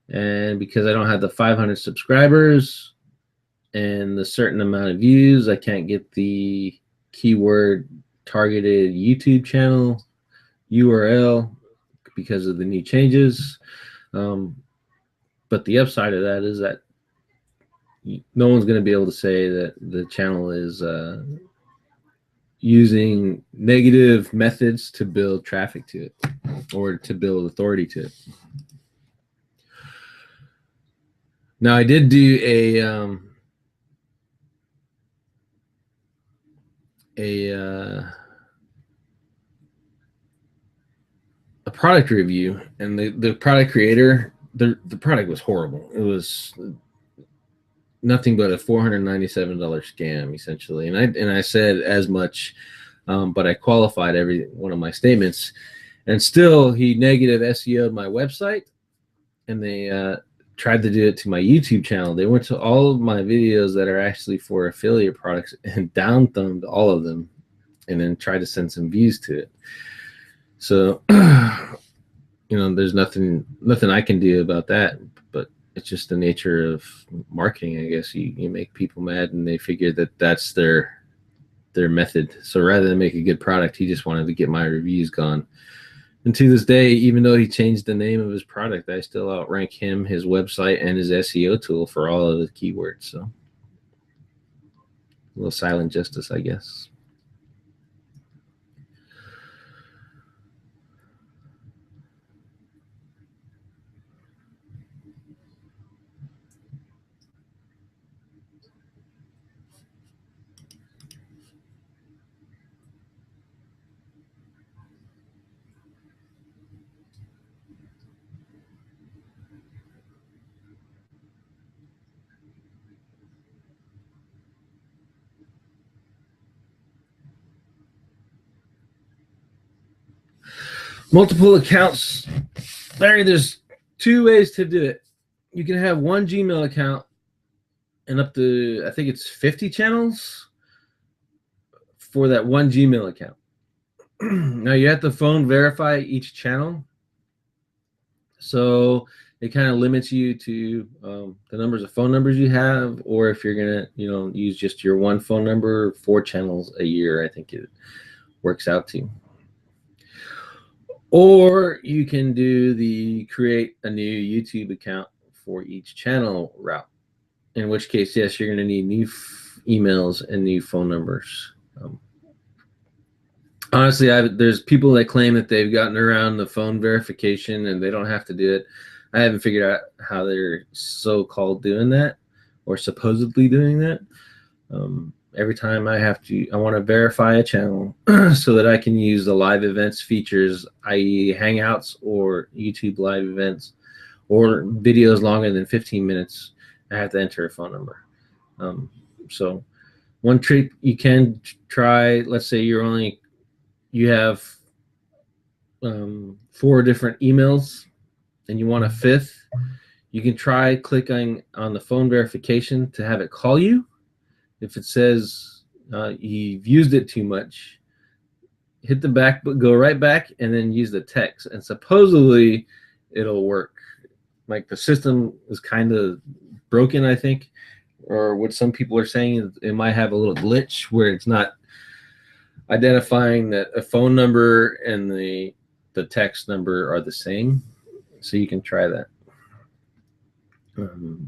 Speaker 1: and because I don't have the 500 subscribers and the certain amount of views, I can't get the keyword targeted YouTube channel URL because of the new changes. But the upside of that is that no one's going to be able to say that the channel is using negative methods to build traffic to it or to build authority to it. Now, I did do a product review, and the product creator, the product was horrible. It was nothing but a $497 scam, essentially. And I said as much, but I qualified every one of my statements, and still he negative SEO'd my website, and they tried to do it to my YouTube channel. They went to all of my videos that are actually for affiliate products and down thumbed all of them, and then tried to send some views to it. So, there's nothing I can do about that. But it's just the nature of marketing, I guess. You make people mad, and they figure that that's their method. So rather than make a good product, he just wanted to get my reviews gone. And to this day, even though he changed the name of his product, I still outrank him, his website, and his SEO tool for all of the keywords. So a little silent justice, I guess. Multiple accounts. Larry, there's two ways to do it. You can have one Gmail account and up to, I think it's 50 channels for that one Gmail account. Now you have to phone verify each channel. So it kind of limits you to the numbers of phone numbers you have, or if you're going to, use just your one phone number, 4 channels a year, I think it works out to. Or you can do the create a new YouTube account for each channel route, in which case, yes, you're going to need new emails and new phone numbers. Honestly, there's people that claim that they've gotten around the phone verification and they don't have to do it. I haven't figured out how they're so-called doing that or supposedly doing that. Every time I want to verify a channel so that I can use the live events features, i.e. Hangouts or YouTube live events or videos longer than 15 minutes, I have to enter a phone number. So one trick you can try, let's say you have 4 different emails and you want a 5th, you can try clicking on the phone verification to have it call you. If it says you've used it too much, hit the back, but go right back and then use the text, and supposedly it'll work. Like the system is kind of broken, I think, or what some people are saying, it might have a little glitch where it's not identifying that a phone number and the text number are the same. So you can try that.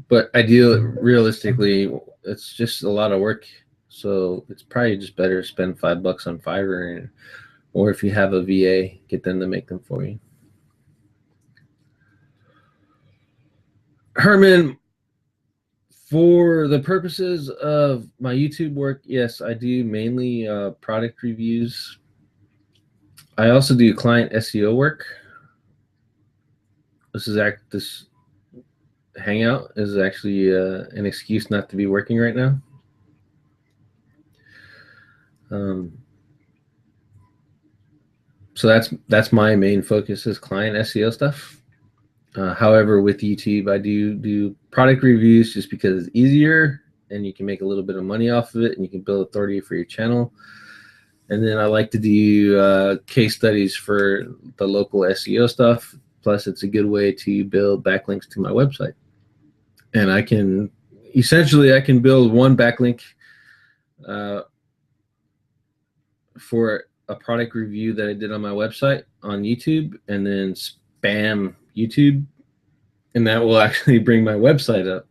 Speaker 1: But realistically, it's just a lot of work. So it's probably just better to spend $5 on Fiverr, or if you have a VA, get them to make them for you. Herman, for the purposes of my YouTube work, yes, I do mainly product reviews. I also do client SEO work. This Hangout is actually an excuse not to be working right now. So that's my main focus is client SEO stuff. However, with YouTube, I do product reviews just because it's easier and you can make a little bit of money off of it and you can build authority for your channel. And then I like to do case studies for the local SEO stuff. Plus, it's a good way to build backlinks to my website. And I can build one backlink for a product review that I did on my website on YouTube, and then spam YouTube, and that will actually bring my website up.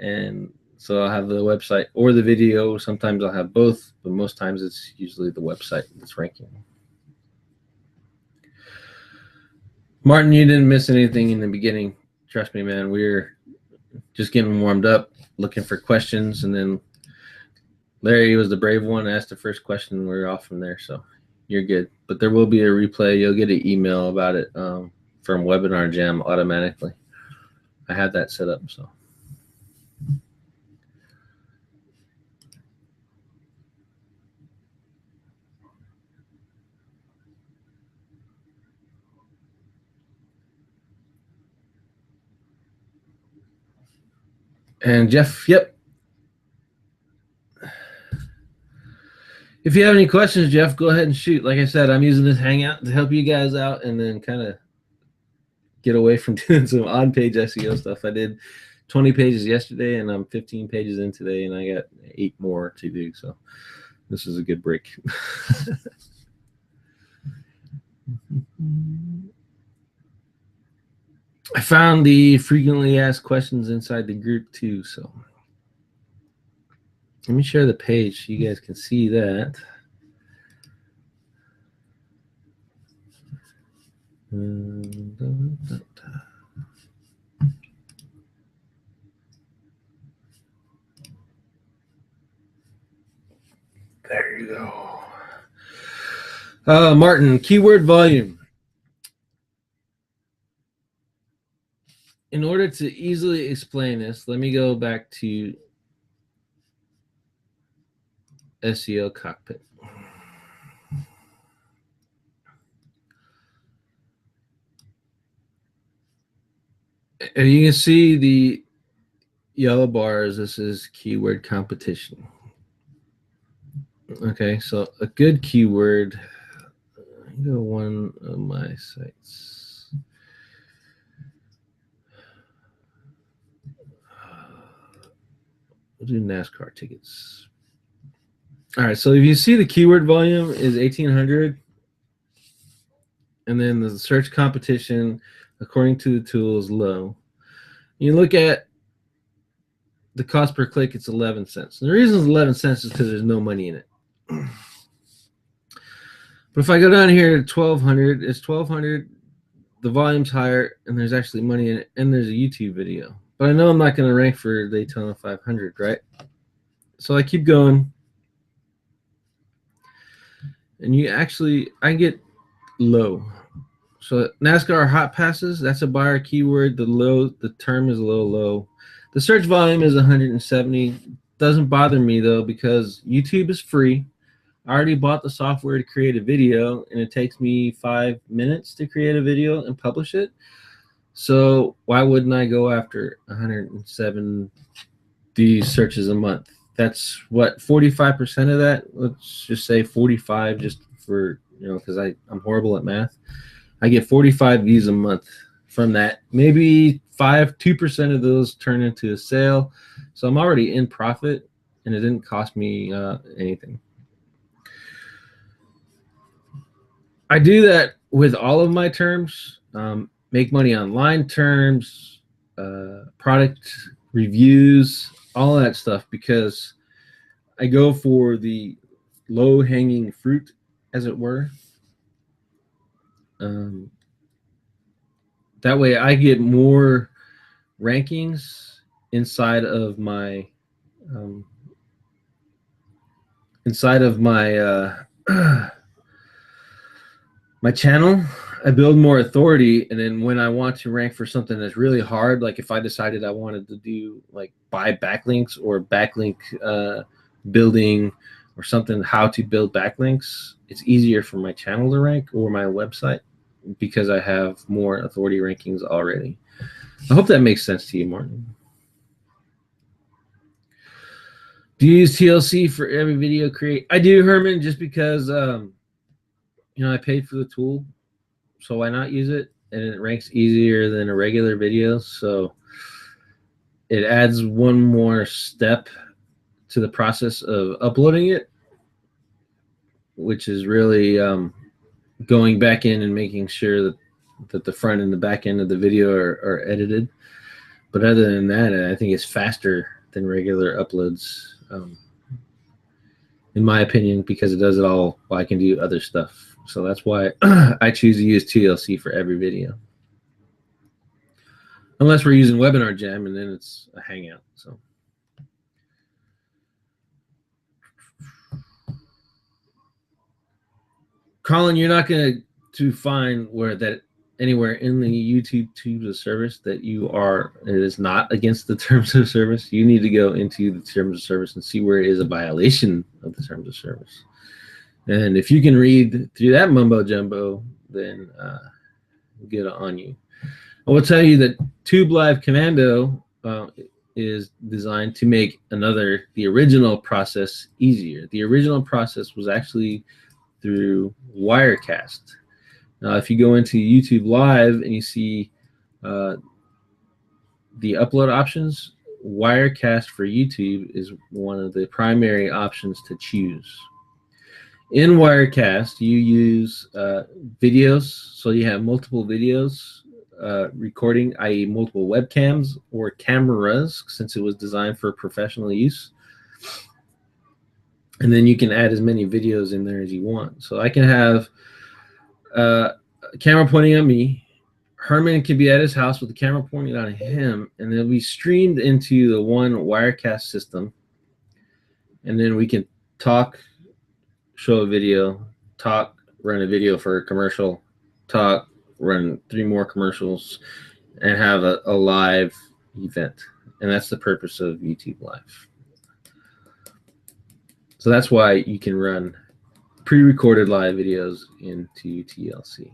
Speaker 1: And so I'll have the website or the video. Sometimes I'll have both, but most times it's usually the website that's ranking. Martin, you didn't miss anything in the beginning. Trust me, man. We're just getting warmed up, looking for questions, and then Larry was the brave one, asked the first question, and we're off from there. So you're good. But there will be a replay. You'll get an email about it from Webinar Jam automatically. I have that set up. So. And Jeff, yep. If you have any questions, Jeff, go ahead and shoot. Like I said, I'm using this Hangout to help you guys out and then kind of get away from doing some on-page SEO stuff. I did 20 pages yesterday, and I'm 15 pages in today, and I got 8 more to do. So this is a good break. I found the frequently asked questions inside the group too, so let me share the page so you guys can see that. There you go. Martin, keyword volume. In order to easily explain this, let me go back to SEO Cockpit. And you can see the yellow bars. This is keyword competition. Okay, so a good keyword. Go to one of my sites. We'll do NASCAR tickets. All right, so if you see the keyword volume is 1,800, and then the search competition, according to the tool, is low. You look at the cost per click, it's 11 cents. And the reason it's 11 cents is because there's no money in it. But if I go down here to 1,200, it's 1,200. The volume's higher, and there's actually money in it, and there's a YouTube video. But I know I'm not going to rank for Daytona 500, right? So I keep going. And I get low. So NASCAR hot passes, that's a buyer keyword. The term is a little low. The search volume is 170. Doesn't bother me though, because YouTube is free. I already bought the software to create a video, and it takes me 5 minutes to create a video and publish it. So why wouldn't I go after 170 searches a month? That's what, 45% of that. Let's just say 45, just for, because I'm horrible at math. I get 45 views a month from that. Maybe 2% of those turn into a sale. So I'm already in profit, and it didn't cost me anything. I do that with all of my terms, make money online terms, product reviews, all that stuff, because I go for the low-hanging fruit, as it were. That way I get more rankings inside of my my channel. I build more authority, and then when I want to rank for something that's really hard, like if I decided I wanted to do like buy backlinks or backlink building or something, how to build backlinks, it's easier for my channel to rank or my website because I have more authority rankings already. I hope that makes sense to you, Martin. Do you use TLC for every video create? I do, Herman, just because I paid for the tool, so why not use it? And it ranks easier than a regular video, so it adds one more step to the process of uploading it, which is really going back in and making sure that the front and the back end of the video are edited. But other than that, I think it's faster than regular uploads, in my opinion, because it does it all while I can do other stuff. So that's why I choose to use TLC for every video. Unless we're using Webinar Jam, and then it's a Hangout. So Colin, you're not going to find anywhere in the YouTube terms of service that it is not against the terms of service. You need to go into the terms of service and see where it is a violation of the terms of service. And if you can read through that mumbo jumbo, then get on you. I will tell you that Tube Live Commando is designed to make the original process easier. The original process was actually through Wirecast. Now, if you go into YouTube Live and you see Uh, the upload options, Wirecast for YouTube is one of the primary options to choose. In Wirecast, you use videos, so you have multiple videos recording, i.e., multiple webcams or cameras, since it was designed for professional use. And then you can add as many videos in there as you want. So I can have a camera pointing at me. Herman can be at his house with the camera pointing on him, and it'll be streamed into the one Wirecast system. And then we can talk, show a video, talk, run a video for a commercial, talk, run 3 more commercials, and have a live event. And that's the purpose of YouTube Live. So that's why you can run pre-recorded live videos into TLC.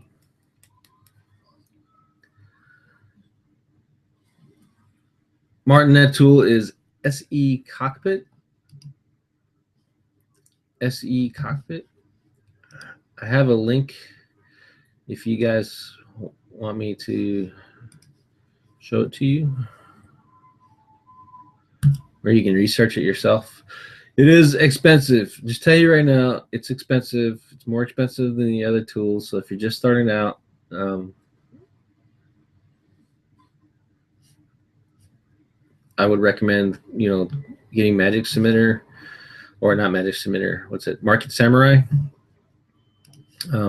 Speaker 1: Martin, that tool is SE Cockpit. SE Cockpit. I have a link if you guys want me to show it to you, or you can research it yourself. It is expensive. Just tell you right now, it's expensive. It's more expensive than the other tools. So if you're just starting out, I would recommend, getting Magic Submitter, or not Magic Submitter. What's it? Market Samurai.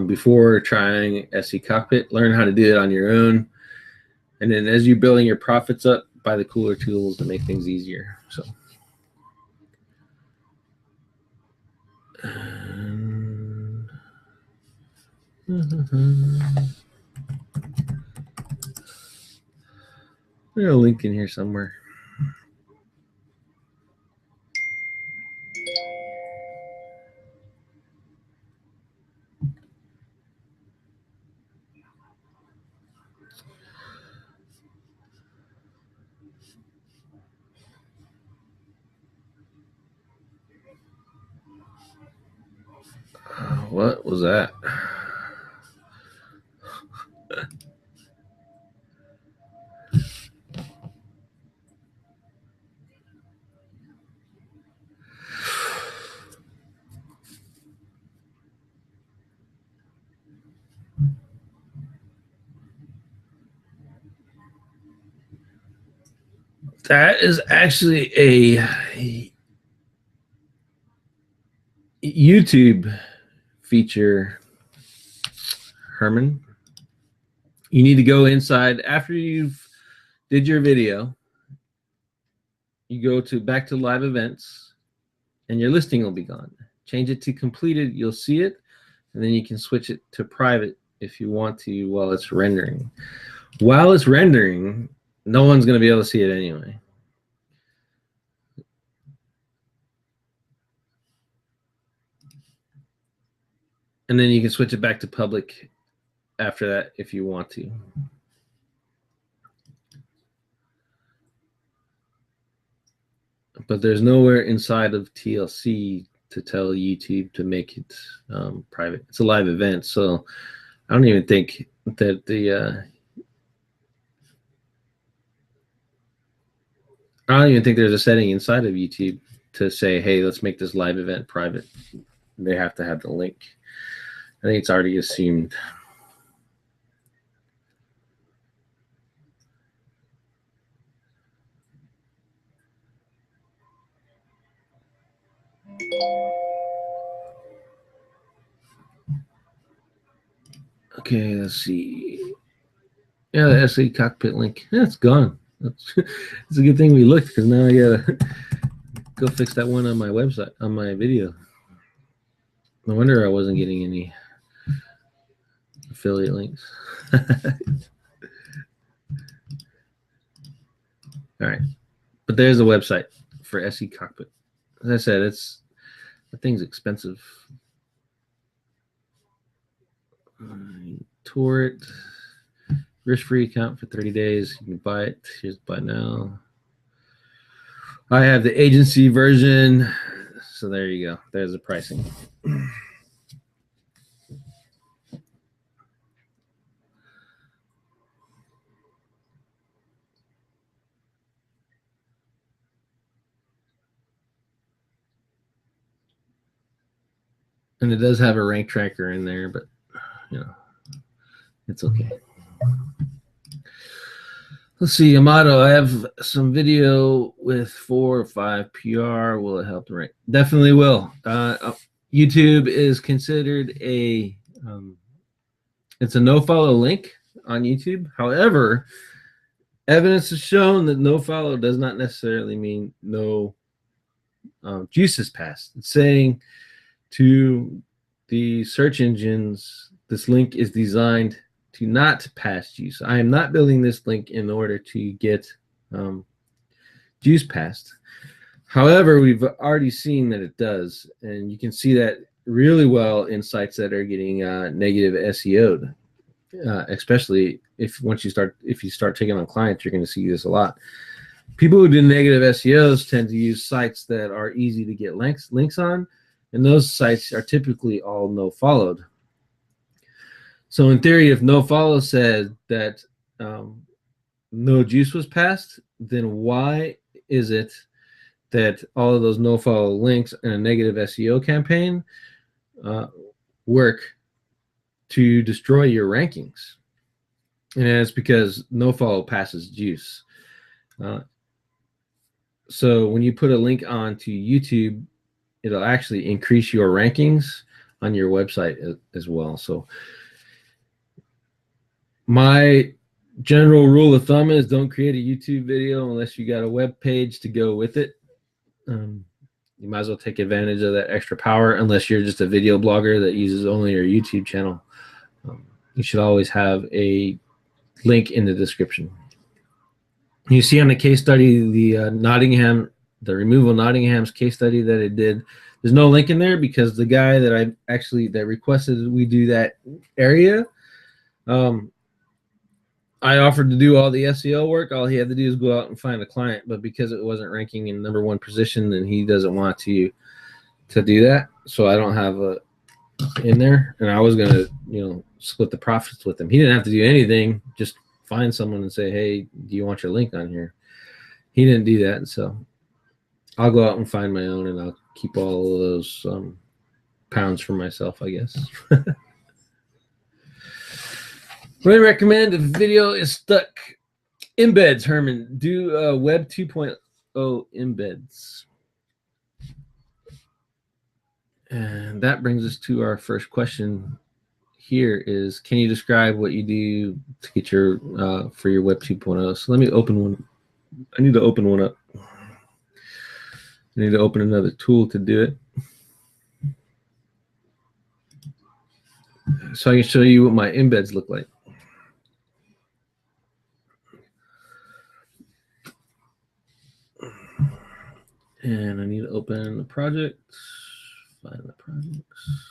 Speaker 1: Before trying SE Cockpit, learn how to do it on your own, and then as you're building your profits up, buy the cooler tools to make things easier. So. There's a link in here somewhere. What was that? That is actually a YouTube feature, Herman. You need to go inside after you've did your video. You go back to live events, and your listing will be gone. Change it to completed. You'll see it, and then you can switch it to private if you want to while it's rendering. While it's rendering, no one's going to be able to see it anyway. And then you can switch it back to public after that if you want to. But there's nowhere inside of TLC to tell YouTube to make it private. It's a live event, so I don't even think that I don't even think there's a setting inside of YouTube to say, hey, let's make this live event private. They have to have the link. I think it's already assumed. Okay, let's see. Yeah, the SE Cockpit link. Yeah, it's gone. It's a good thing we looked, because now I gotta go fix that one on my website, on my video. No wonder I wasn't getting any affiliate links. All right, but there's a website for SE Cockpit. As I said, that thing's expensive. Tour it. Risk-free account for 30 days. You can buy it. Here's buy now. I have the agency version. So there you go. There's the pricing. And it does have a rank tracker in there, but it's okay. Let's see, Amato, I have some video with 4 or 5 PR. Will it help the rank? Definitely will. YouTube is considered it's a no-follow link on YouTube. However, evidence has shown that no-follow does not necessarily mean no juice is passed. It's saying to the search engines, this link is designed to not pass juice. I am not building this link in order to get juice passed. However, we've already seen that it does, and you can see that really well in sites that are getting negative SEO'd, especially if you start taking on clients, you're going to see this a lot. People who do negative SEOs tend to use sites that are easy to get links on, and those sites are typically all no followed. So in theory, if no follow said that no juice was passed, then why is it that all of those no follow links in a negative SEO campaign work to destroy your rankings? And it's because no follow passes juice. So when you put a link onto YouTube, it'll actually increase your rankings on your website as well. So my general rule of thumb is don't create a YouTube video unless you got a web page to go with it. You might as well take advantage of that extra power unless you're just a video blogger that uses only your YouTube channel. You should always have a link in the description. You see on the case study, the removal Nottingham's case study that it did, there's no link in there because the guy that requested we do that area, I offered to do all the SEO work. All he had to do is go out and find a client, but because it wasn't ranking in #1 position, then he doesn't want to do that. So I don't have a in there, and I was gonna split the profits with him. He didn't have to do anything, just find someone and say, hey, do you want your link on here? He didn't do that, so I'll go out and find my own, and I'll keep all of those pounds for myself, I guess. What I recommend if a video is stuck, embeds, Herman. Do Web 2.0 embeds. And that brings us to our first question here is, can you describe what you do to get your for your Web 2.0? So let me open one. I need to open one up. I need to open another tool to do it. So I can show you what my embeds look like. And I need to open the project, find the projects.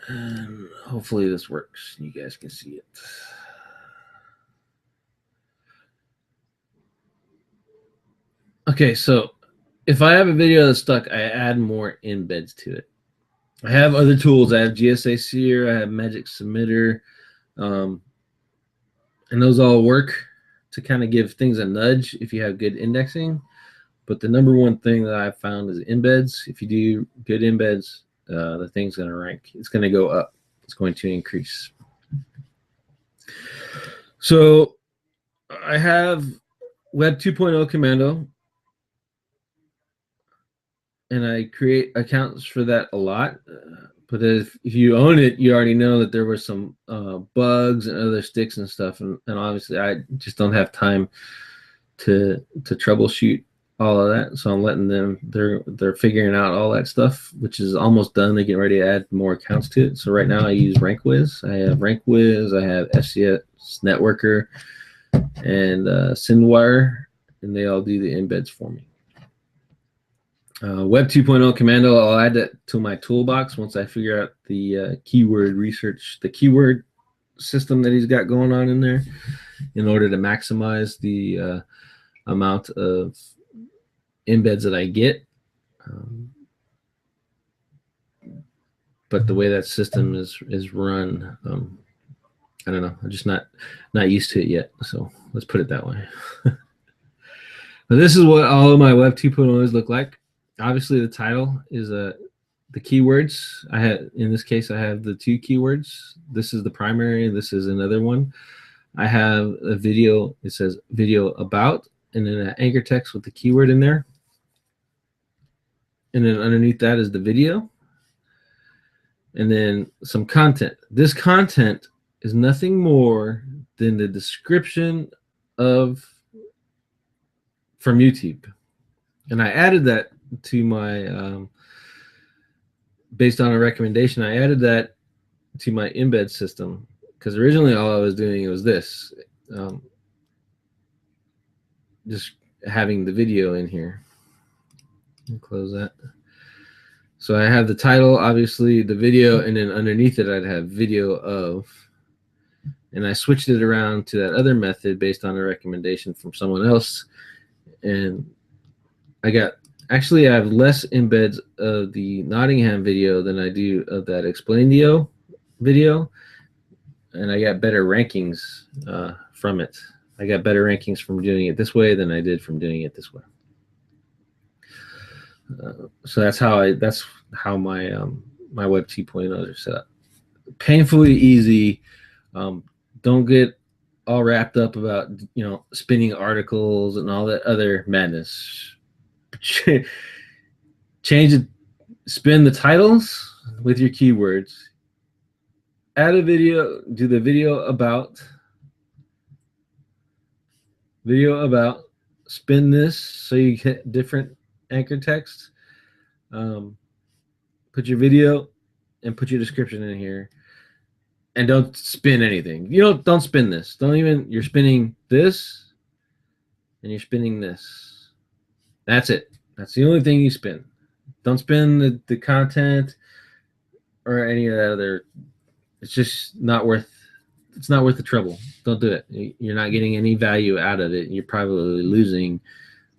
Speaker 1: And hopefully this works. You guys can see it. Okay, so if I have a video that's stuck, I add more embeds to it. I have other tools. I have GSA Seer, I have Magic Submitter, and those all work to kind of give things a nudge if you have good indexing. But the #1 thing that I've found is embeds. If you do good embeds, the thing's going to rank. It's going to go up. It's going to increase. So I have Web 2.0 Commando, and I create accounts for that a lot. But if you own it, you already know that there were some bugs and other sticks and stuff. And obviously, I just don't have time to troubleshoot all of that. So I'm letting them, they're figuring out all that stuff, which is almost done. They're getting ready to add more accounts to it. So right now I use RankWiz. I have RankWiz, I have FCS Networker, and SendWire, and they all do the embeds for me. Web 2.0 Commando, I'll add that to my toolbox once I figure out the keyword research, the keyword system that he's got going on in there in order to maximize the amount of embeds that I get. But the way that system is run, I don't know. I'm just not used to it yet. So let's put it that way. But this is what all of my Web 2.0s look like. Obviously, the title is the keywords. I had, in this case, I have the 2 keywords. This is the primary. This is another one. I have a video. It says video about, and then an anchor text with the keyword in there. And then underneath that is the video. And then some content. This content is nothing more than the description of from YouTube. And I added that to my, based on a recommendation, I added that to my embed system, because originally all I was doing was this, just having the video in here. Let me close that. So I have the title, obviously the video, and then underneath it I'd have video of. And I switched it around to that other method based on a recommendation from someone else. And I have less embeds of the Nottingham video than I do of that Explaindio video. And I got better rankings from it. I got better rankings from doing it this way than I did from doing it this way. So that's how my my Web 2.0s are set up. Painfully easy. Don't get all wrapped up about, you know, spinning articles and all that other madness. Change it. Spin the titles with your keywords. Add a video. Do the video about. Video about. Spin this so you get different anchor text. Put your video and put your description in here, and don't spin anything. Don't spin this. You're spinning this and you're spinning this. That's it. That's the only thing you spin. Don't spin the content or any of that other. It's just not worth. It's not worth the trouble. Don't do it. You're not getting any value out of it. You're probably losing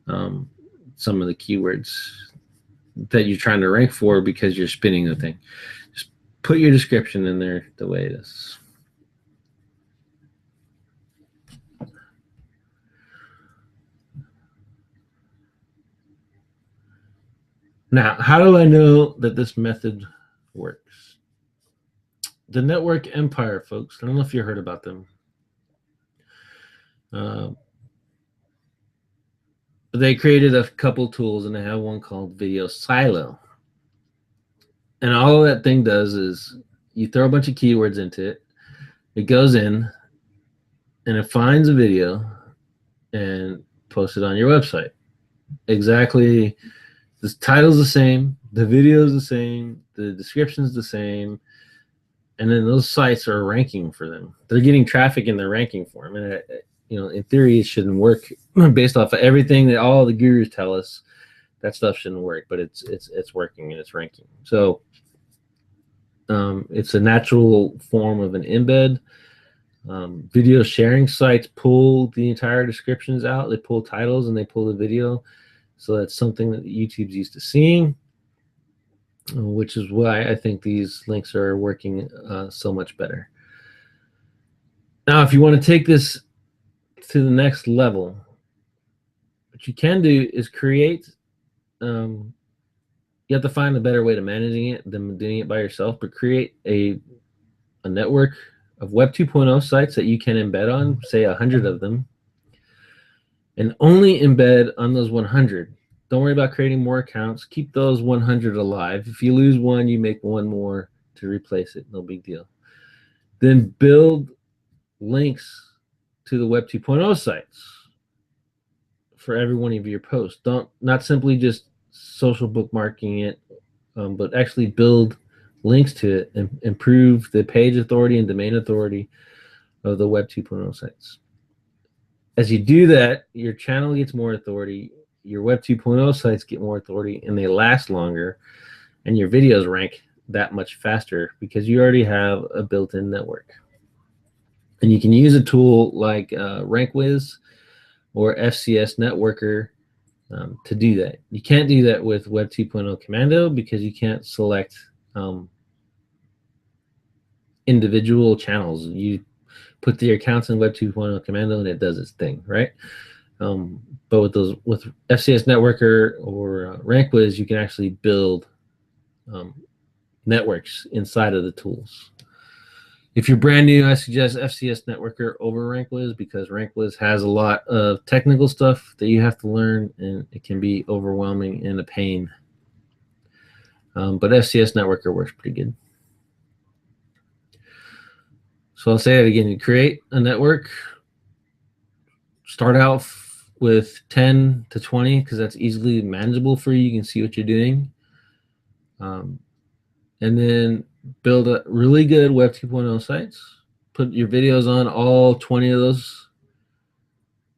Speaker 1: some of the keywords that you're trying to rank for because you're spinning the thing. Just put your description in there the way it is. Now, how do I know that this method works? The Network Empire, folks. I don't know if you heard about them. They created a couple tools, and they have one called Video Silo. And all that thing does is you throw a bunch of keywords into it. It goes in, and it finds a video and posts it on your website. Exactly. The title's the same. The video's the same. The description's the same. And then those sites are ranking for them. They're getting traffic and they're ranking for them. And in theory, it shouldn't work based off of everything that all the gurus tell us. That stuff shouldn't work, but it's working and it's ranking. So it's a natural form of an embed. Video sharing sites pull the entire descriptions out. They pull titles and they pull the video. So that's something that YouTube's used to seeing, which is why I think these links are working so much better. Now, if you want to take this to the next level, what you can do is create, you have to find a better way to managing it than doing it by yourself, but create a network of Web 2.0 sites that you can embed on, say 100 of them, and only embed on those 100. Don't worry about creating more accounts. Keep those 100 alive. If you lose one, you make one more to replace it. No big deal. Then build links to the Web 2.0 sites for every one of your posts. Not simply just social bookmarking it, but actually build links to it and improve the page authority and domain authority of the Web 2.0 sites. As you do that, your channel gets more authority, your Web 2.0 sites get more authority, and they last longer, and your videos rank that much faster because you already have a built-in network. And you can use a tool like RankWiz or FCS Networker to do that. You can't do that with Web 2.0 Commando because you can't select individual channels. You put the accounts in Web 2.0 Commando and it does its thing, right? But with FCS Networker or RankWiz, you can actually build networks inside of the tools. If you're brand new, I suggest FCS Networker over RankWiz because RankWiz has a lot of technical stuff that you have to learn, and it can be overwhelming and a pain. But FCS Networker works pretty good. So I'll say it again. You create a network. Start out with 10 to 20 because that's easily manageable for you. You can see what you're doing. And then build a really good Web 2.0 sites. Put your videos on all 20 of those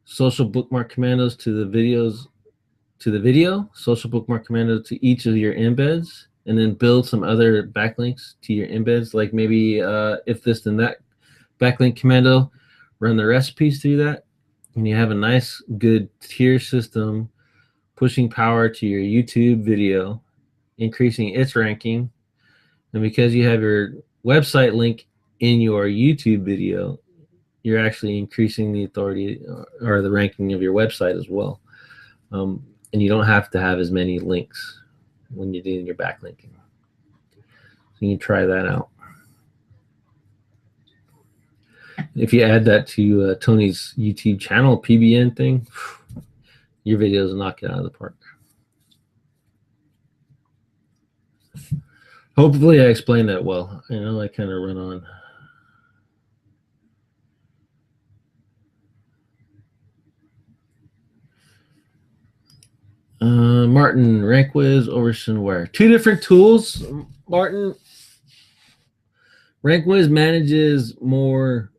Speaker 1: social bookmark commandos to the video, social bookmark commando to each of your embeds, and then build some other backlinks to your embeds, like maybe if this then that backlink commando, run the recipes through that, and you have a nice good tier system pushing power to your YouTube video, increasing its ranking. And because you have your website link in your YouTube video, you're actually increasing the authority or the ranking of your website as well. And you don't have to have as many links when you're doing your backlinking. So you can try that out. If you add that to Tony's YouTube channel PBN thing, your videos will knock it out of the park. Hopefully I explained that well. I know I kind of run on. Martin, RankWiz over Cinewire. Two different tools. Martin, RankWiz manages more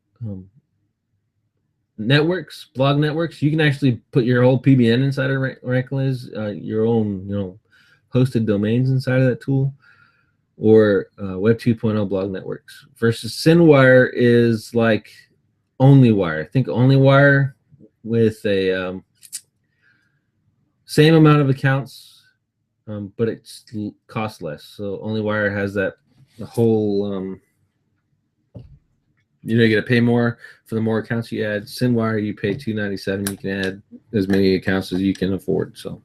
Speaker 1: networks, blog networks. You can actually put your whole PBN inside of RankWiz, your own, hosted domains inside of that tool, or Web 2.0 blog networks. Versus Cinewire is like OnlyWire. Think OnlyWire with a same amount of accounts, but it costs less. So OnlyWire has that the whole. You get to pay more for the more accounts you add. Cinewire, you pay $297. You can add as many accounts as you can afford. So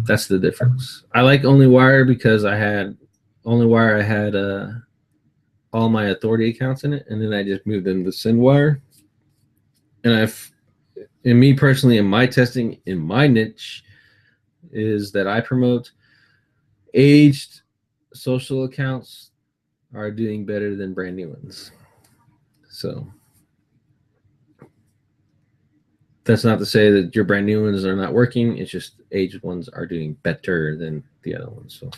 Speaker 1: that's the difference. I like OnlyWire because I had all my authority accounts in it, and then I just moved them to Cinewire. And me personally, in my testing, in my niche, is that I promote aged social accounts are doing better than brand new ones. So that's not to say that your brand new ones are not working. It's just aged ones are doing better than the other ones. So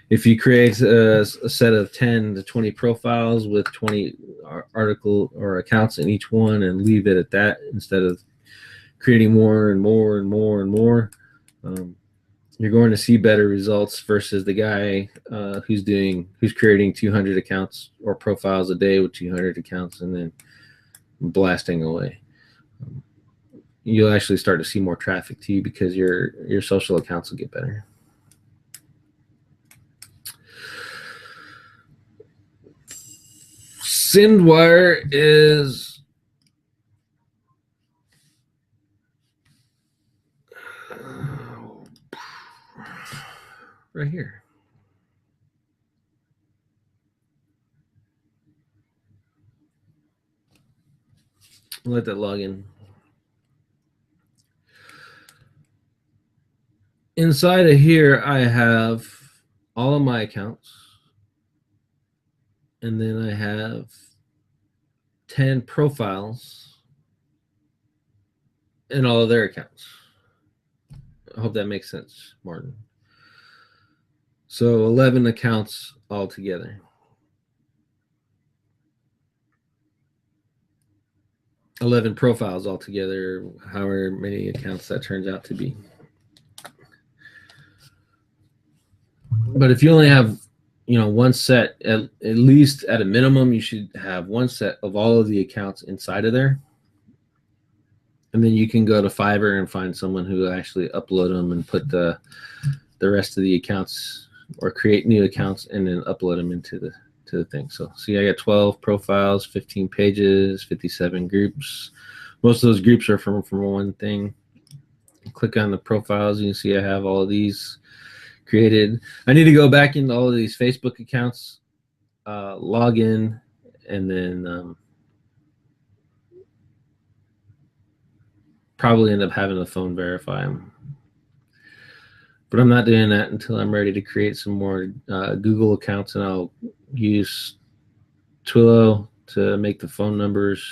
Speaker 1: if you create a set of 10 to 20 profiles with 20 article or accounts in each one and leave it at that instead of creating more and more and more and more, you're going to see better results versus the guy who's creating 200 accounts or profiles a day with 200 accounts and then blasting away. You'll actually start to see more traffic to you because your social accounts will get better. Cinewire is right here. I'll let that log in. Inside of here, I have all of my accounts. And then I have 10 profiles in all of their accounts. I hope that makes sense, Martin. So 11 accounts altogether. 11 profiles altogether, however many accounts that turns out to be. But if you only have one set, at least at a minimum, you should have one set of all of the accounts inside of there. And then you can go to Fiverr and find someone who actually upload them and put the rest of the accounts, or create new accounts and then upload them into the thing. So see, I got 12 profiles, 15 pages, 57 groups. Most of those groups are from one thing. Click on the profiles, you can see I have all of these created. I need to go back into all of these Facebook accounts, log in, and then probably end up having the phone verify them. But I'm not doing that until I'm ready to create some more Google accounts, and I'll use Twilio to make the phone numbers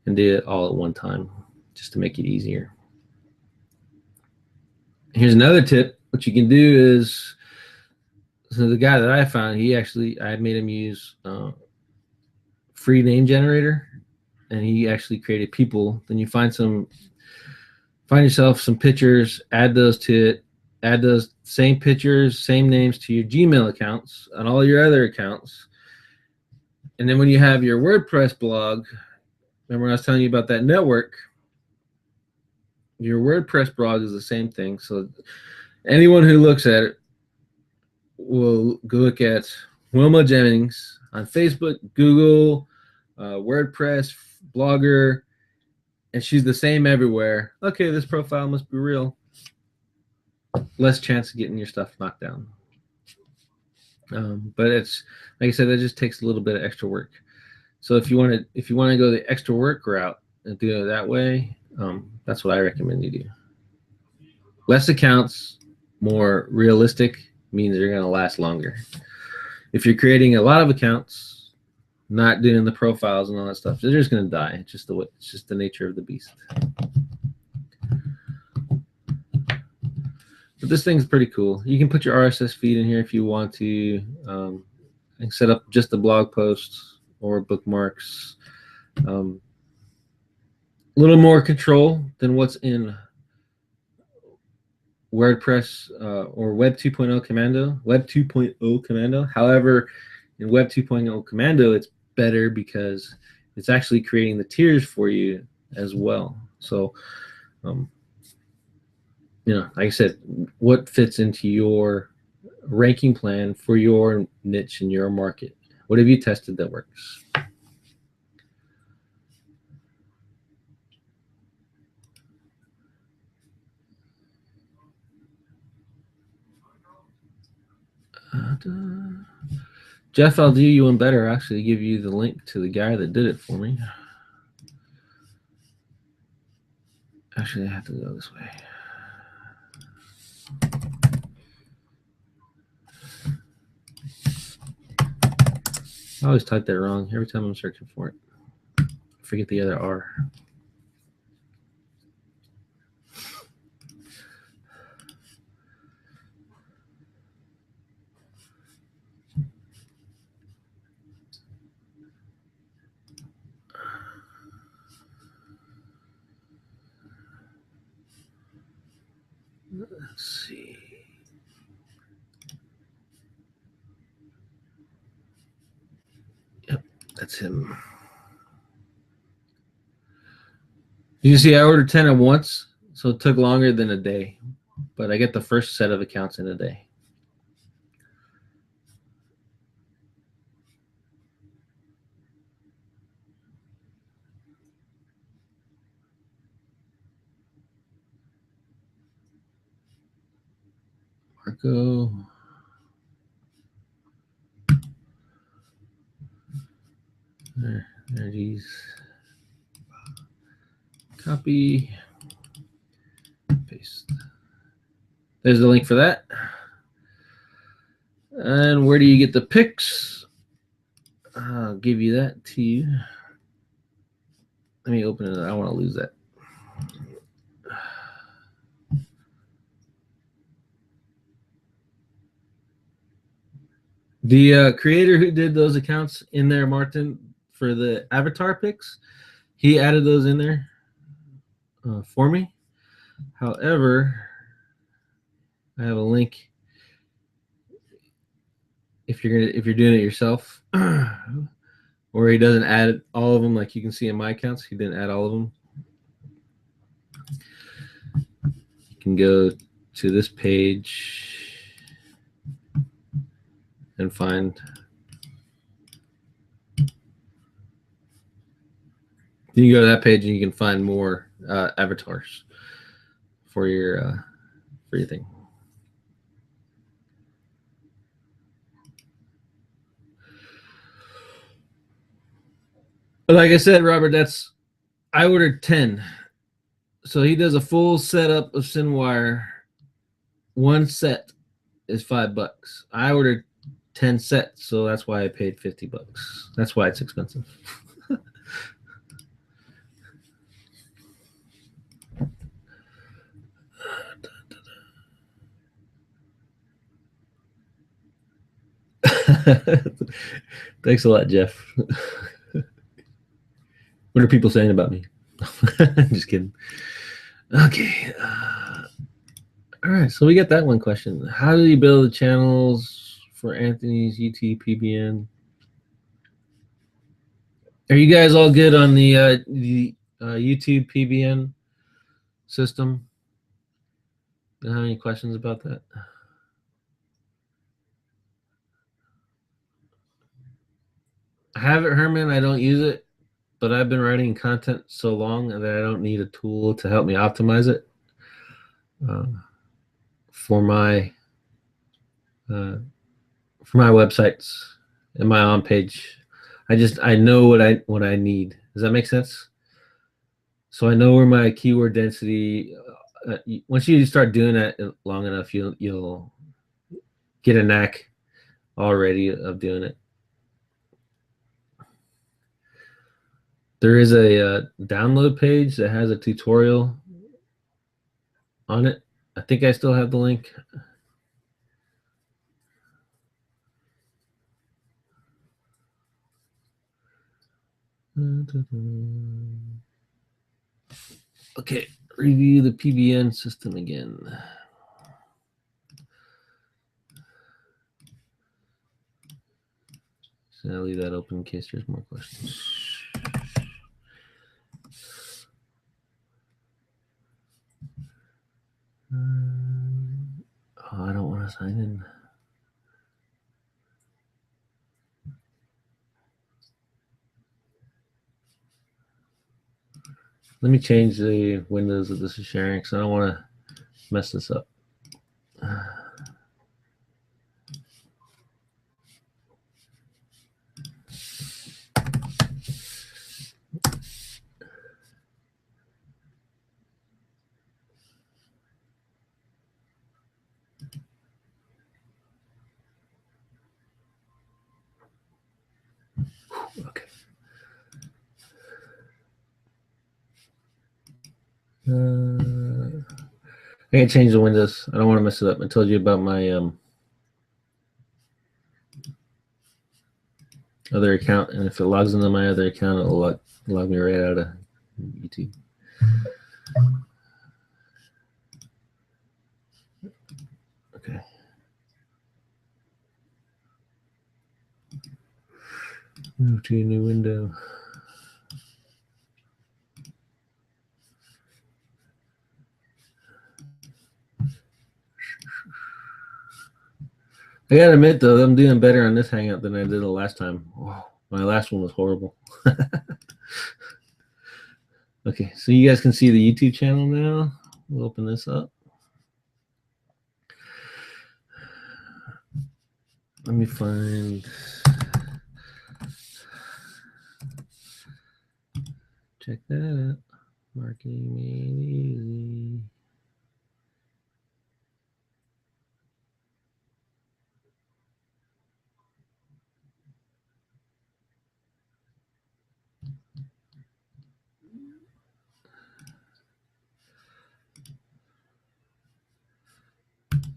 Speaker 1: and do it all at one time, just to make it easier. Here's another tip. What you can do is, so the guy that I found, I made him use free name generator, and he actually created people. Then you find yourself some pictures, add those to it, add those same pictures, same names to your Gmail accounts and all your other accounts. And then when you have your WordPress blog, remember I was telling you about that network? Your WordPress blog is the same thing. So anyone who looks at it will go look at Wilma Jennings on Facebook, Google, WordPress, Blogger, and she's the same everywhere. Okay, this profile must be real. Less chance of getting your stuff knocked down. But it's, like I said, that just takes a little bit of extra work. So if you want to go the extra work route and do it that way, that's what I recommend you do. Less accounts, more realistic, means you're going to last longer. If you're creating a lot of accounts, not doing the profiles and all that stuff, they're just going to die. It's just the nature of the beast. But this thing's pretty cool. You can put your RSS feed in here if you want to, and set up just the blog posts or bookmarks. A little more control than what's in WordPress or Web 2.0 Commando. Web 2.0 Commando. However, in Web 2.0 Commando, it's better because it's actually creating the tiers for you as well. So, like I said, what fits into your ranking plan for your niche and your market? What have you tested that works? Jeff, I'll do you one better. I'll actually give you the link to the guy that did it for me. Actually, I have to go this way. I always type that wrong every time I'm searching for it. I forget the other R. Let's see. Yep, that's him. You see, I ordered 10 at once, so it took longer than a day, but I get the first set of accounts in a day. Marco. There it is. Copy. Paste. There's the link for that. And where do you get the pics? I'll give you that to you. Let me open it. I don't want to lose that. The creator who did those accounts in there, Martin, for the avatar pics, he added those in there for me. However, I have a link. if you're doing it yourself, or he doesn't add all of them, like you can see in my accounts, he didn't add all of them. You can go to this page and find. You can go to that page and you can find more avatars for your thing. But like I said, Robert, I ordered 10. So he does a full setup of Cinewire. One set is $5. I ordered 10 sets, so that's why I paid $50. That's why it's expensive. Thanks a lot, Jeff. What are people saying about me? Just kidding. Okay. All right, so we got that one question. How do you build the channels for Anthony's YouTube PBN? Are you guys all good on the YouTube PBN system? Do you have any questions about that? I have it, Herman. I don't use it, but I've been writing content so long that I don't need a tool to help me optimize it for my websites and my on page. I know what I need. Does that make sense? So I know where my keyword density. Once you start doing that long enough, you'll get a knack already of doing it. There is a download page that has a tutorial on it. I think I still have the link. Okay, review the PBN system again. So I'll leave that open in case there's more questions. Oh, I don't want to sign in. Let me change the windows that this is sharing because I don't want to mess this up. Okay. I can't change the windows. I don't want to mess it up. I told you about my other account, and if it logs into my other account, it'll log me right out of YouTube. Okay. Move to a new window. I gotta admit though, I'm doing better on this Hangout than I did the last time. Oh, my last one was horrible. Okay, so you guys can see the YouTube channel now. We'll open this up. Let me find. Check that out. Marketing made easy.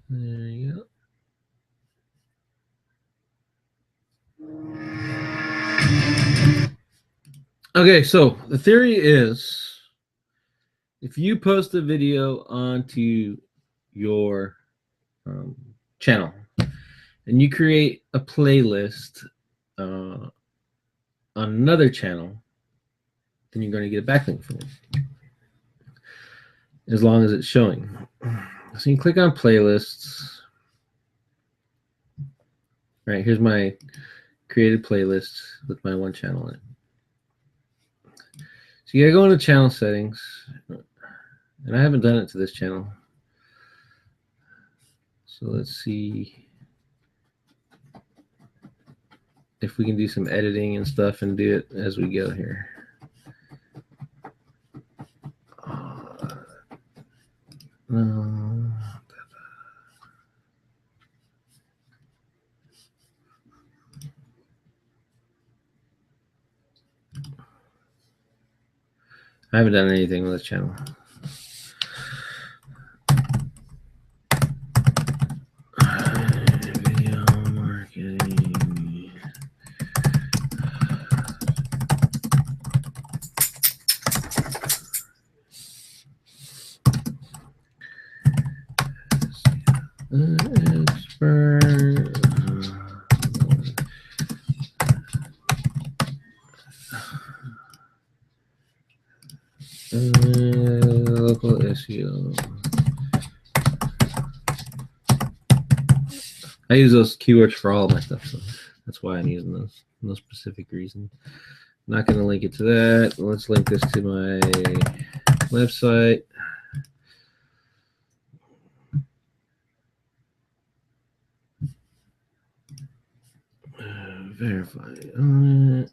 Speaker 1: There you go. Okay, so the theory is if you post a video onto your channel and you create a playlist on another channel, then you're going to get a backlink from it, as long as it's showing. So you click on playlists. Right, here's my created playlist with my one channel in it. So you gotta go into channel settings, and I haven't done it to this channel. So let's see if we can do some editing and stuff and do it as we go here. I haven't done anything with this channel. Video marketing. Expert. Local SEO. I use those keywords for all of my stuff, so that's why I'm using those. No specific reason. I'm not going to link it to that. Let's link this to my website. Verify on it.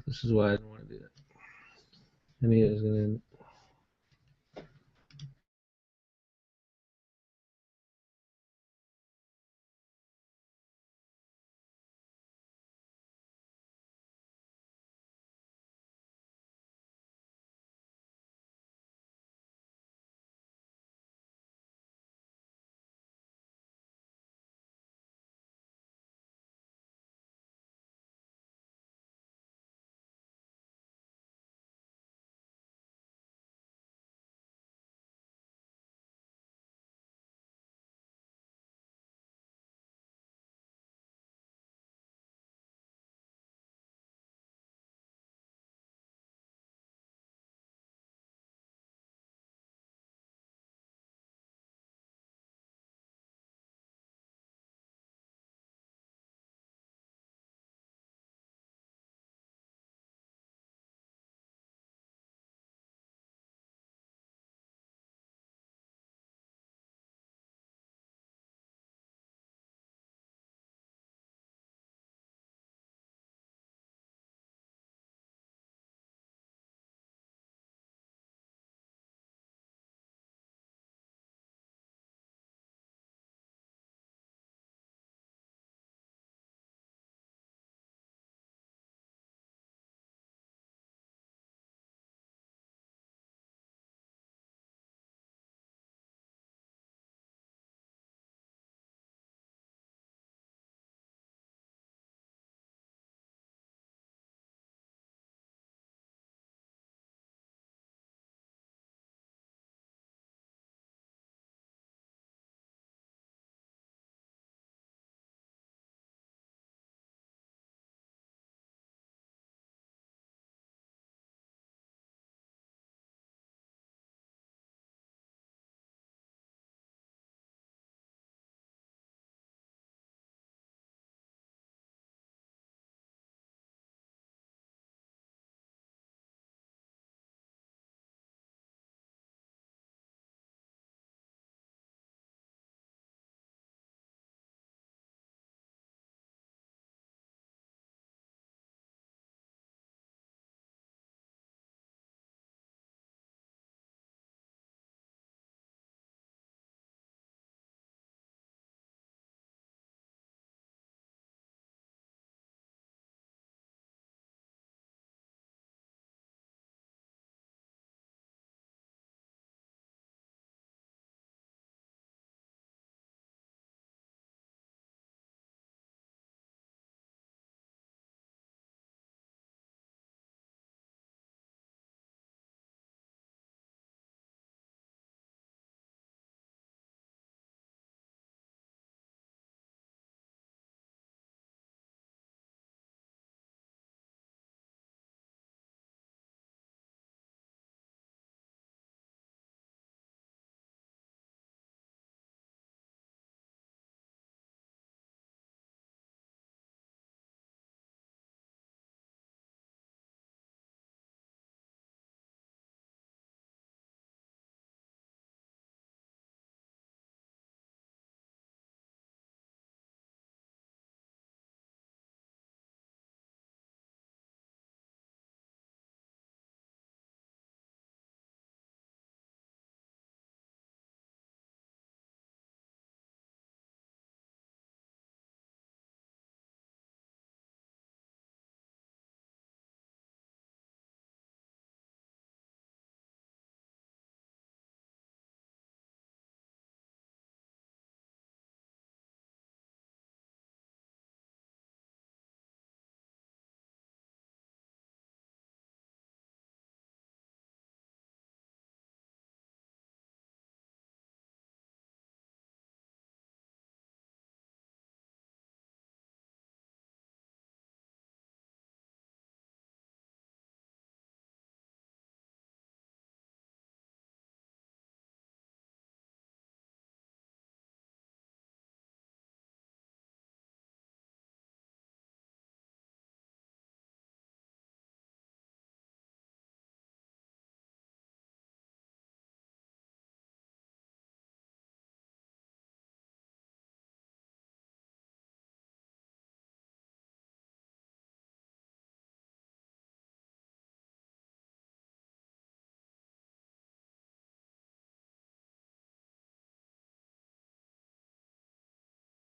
Speaker 1: This is why I didn't want to do that. I knew it was going to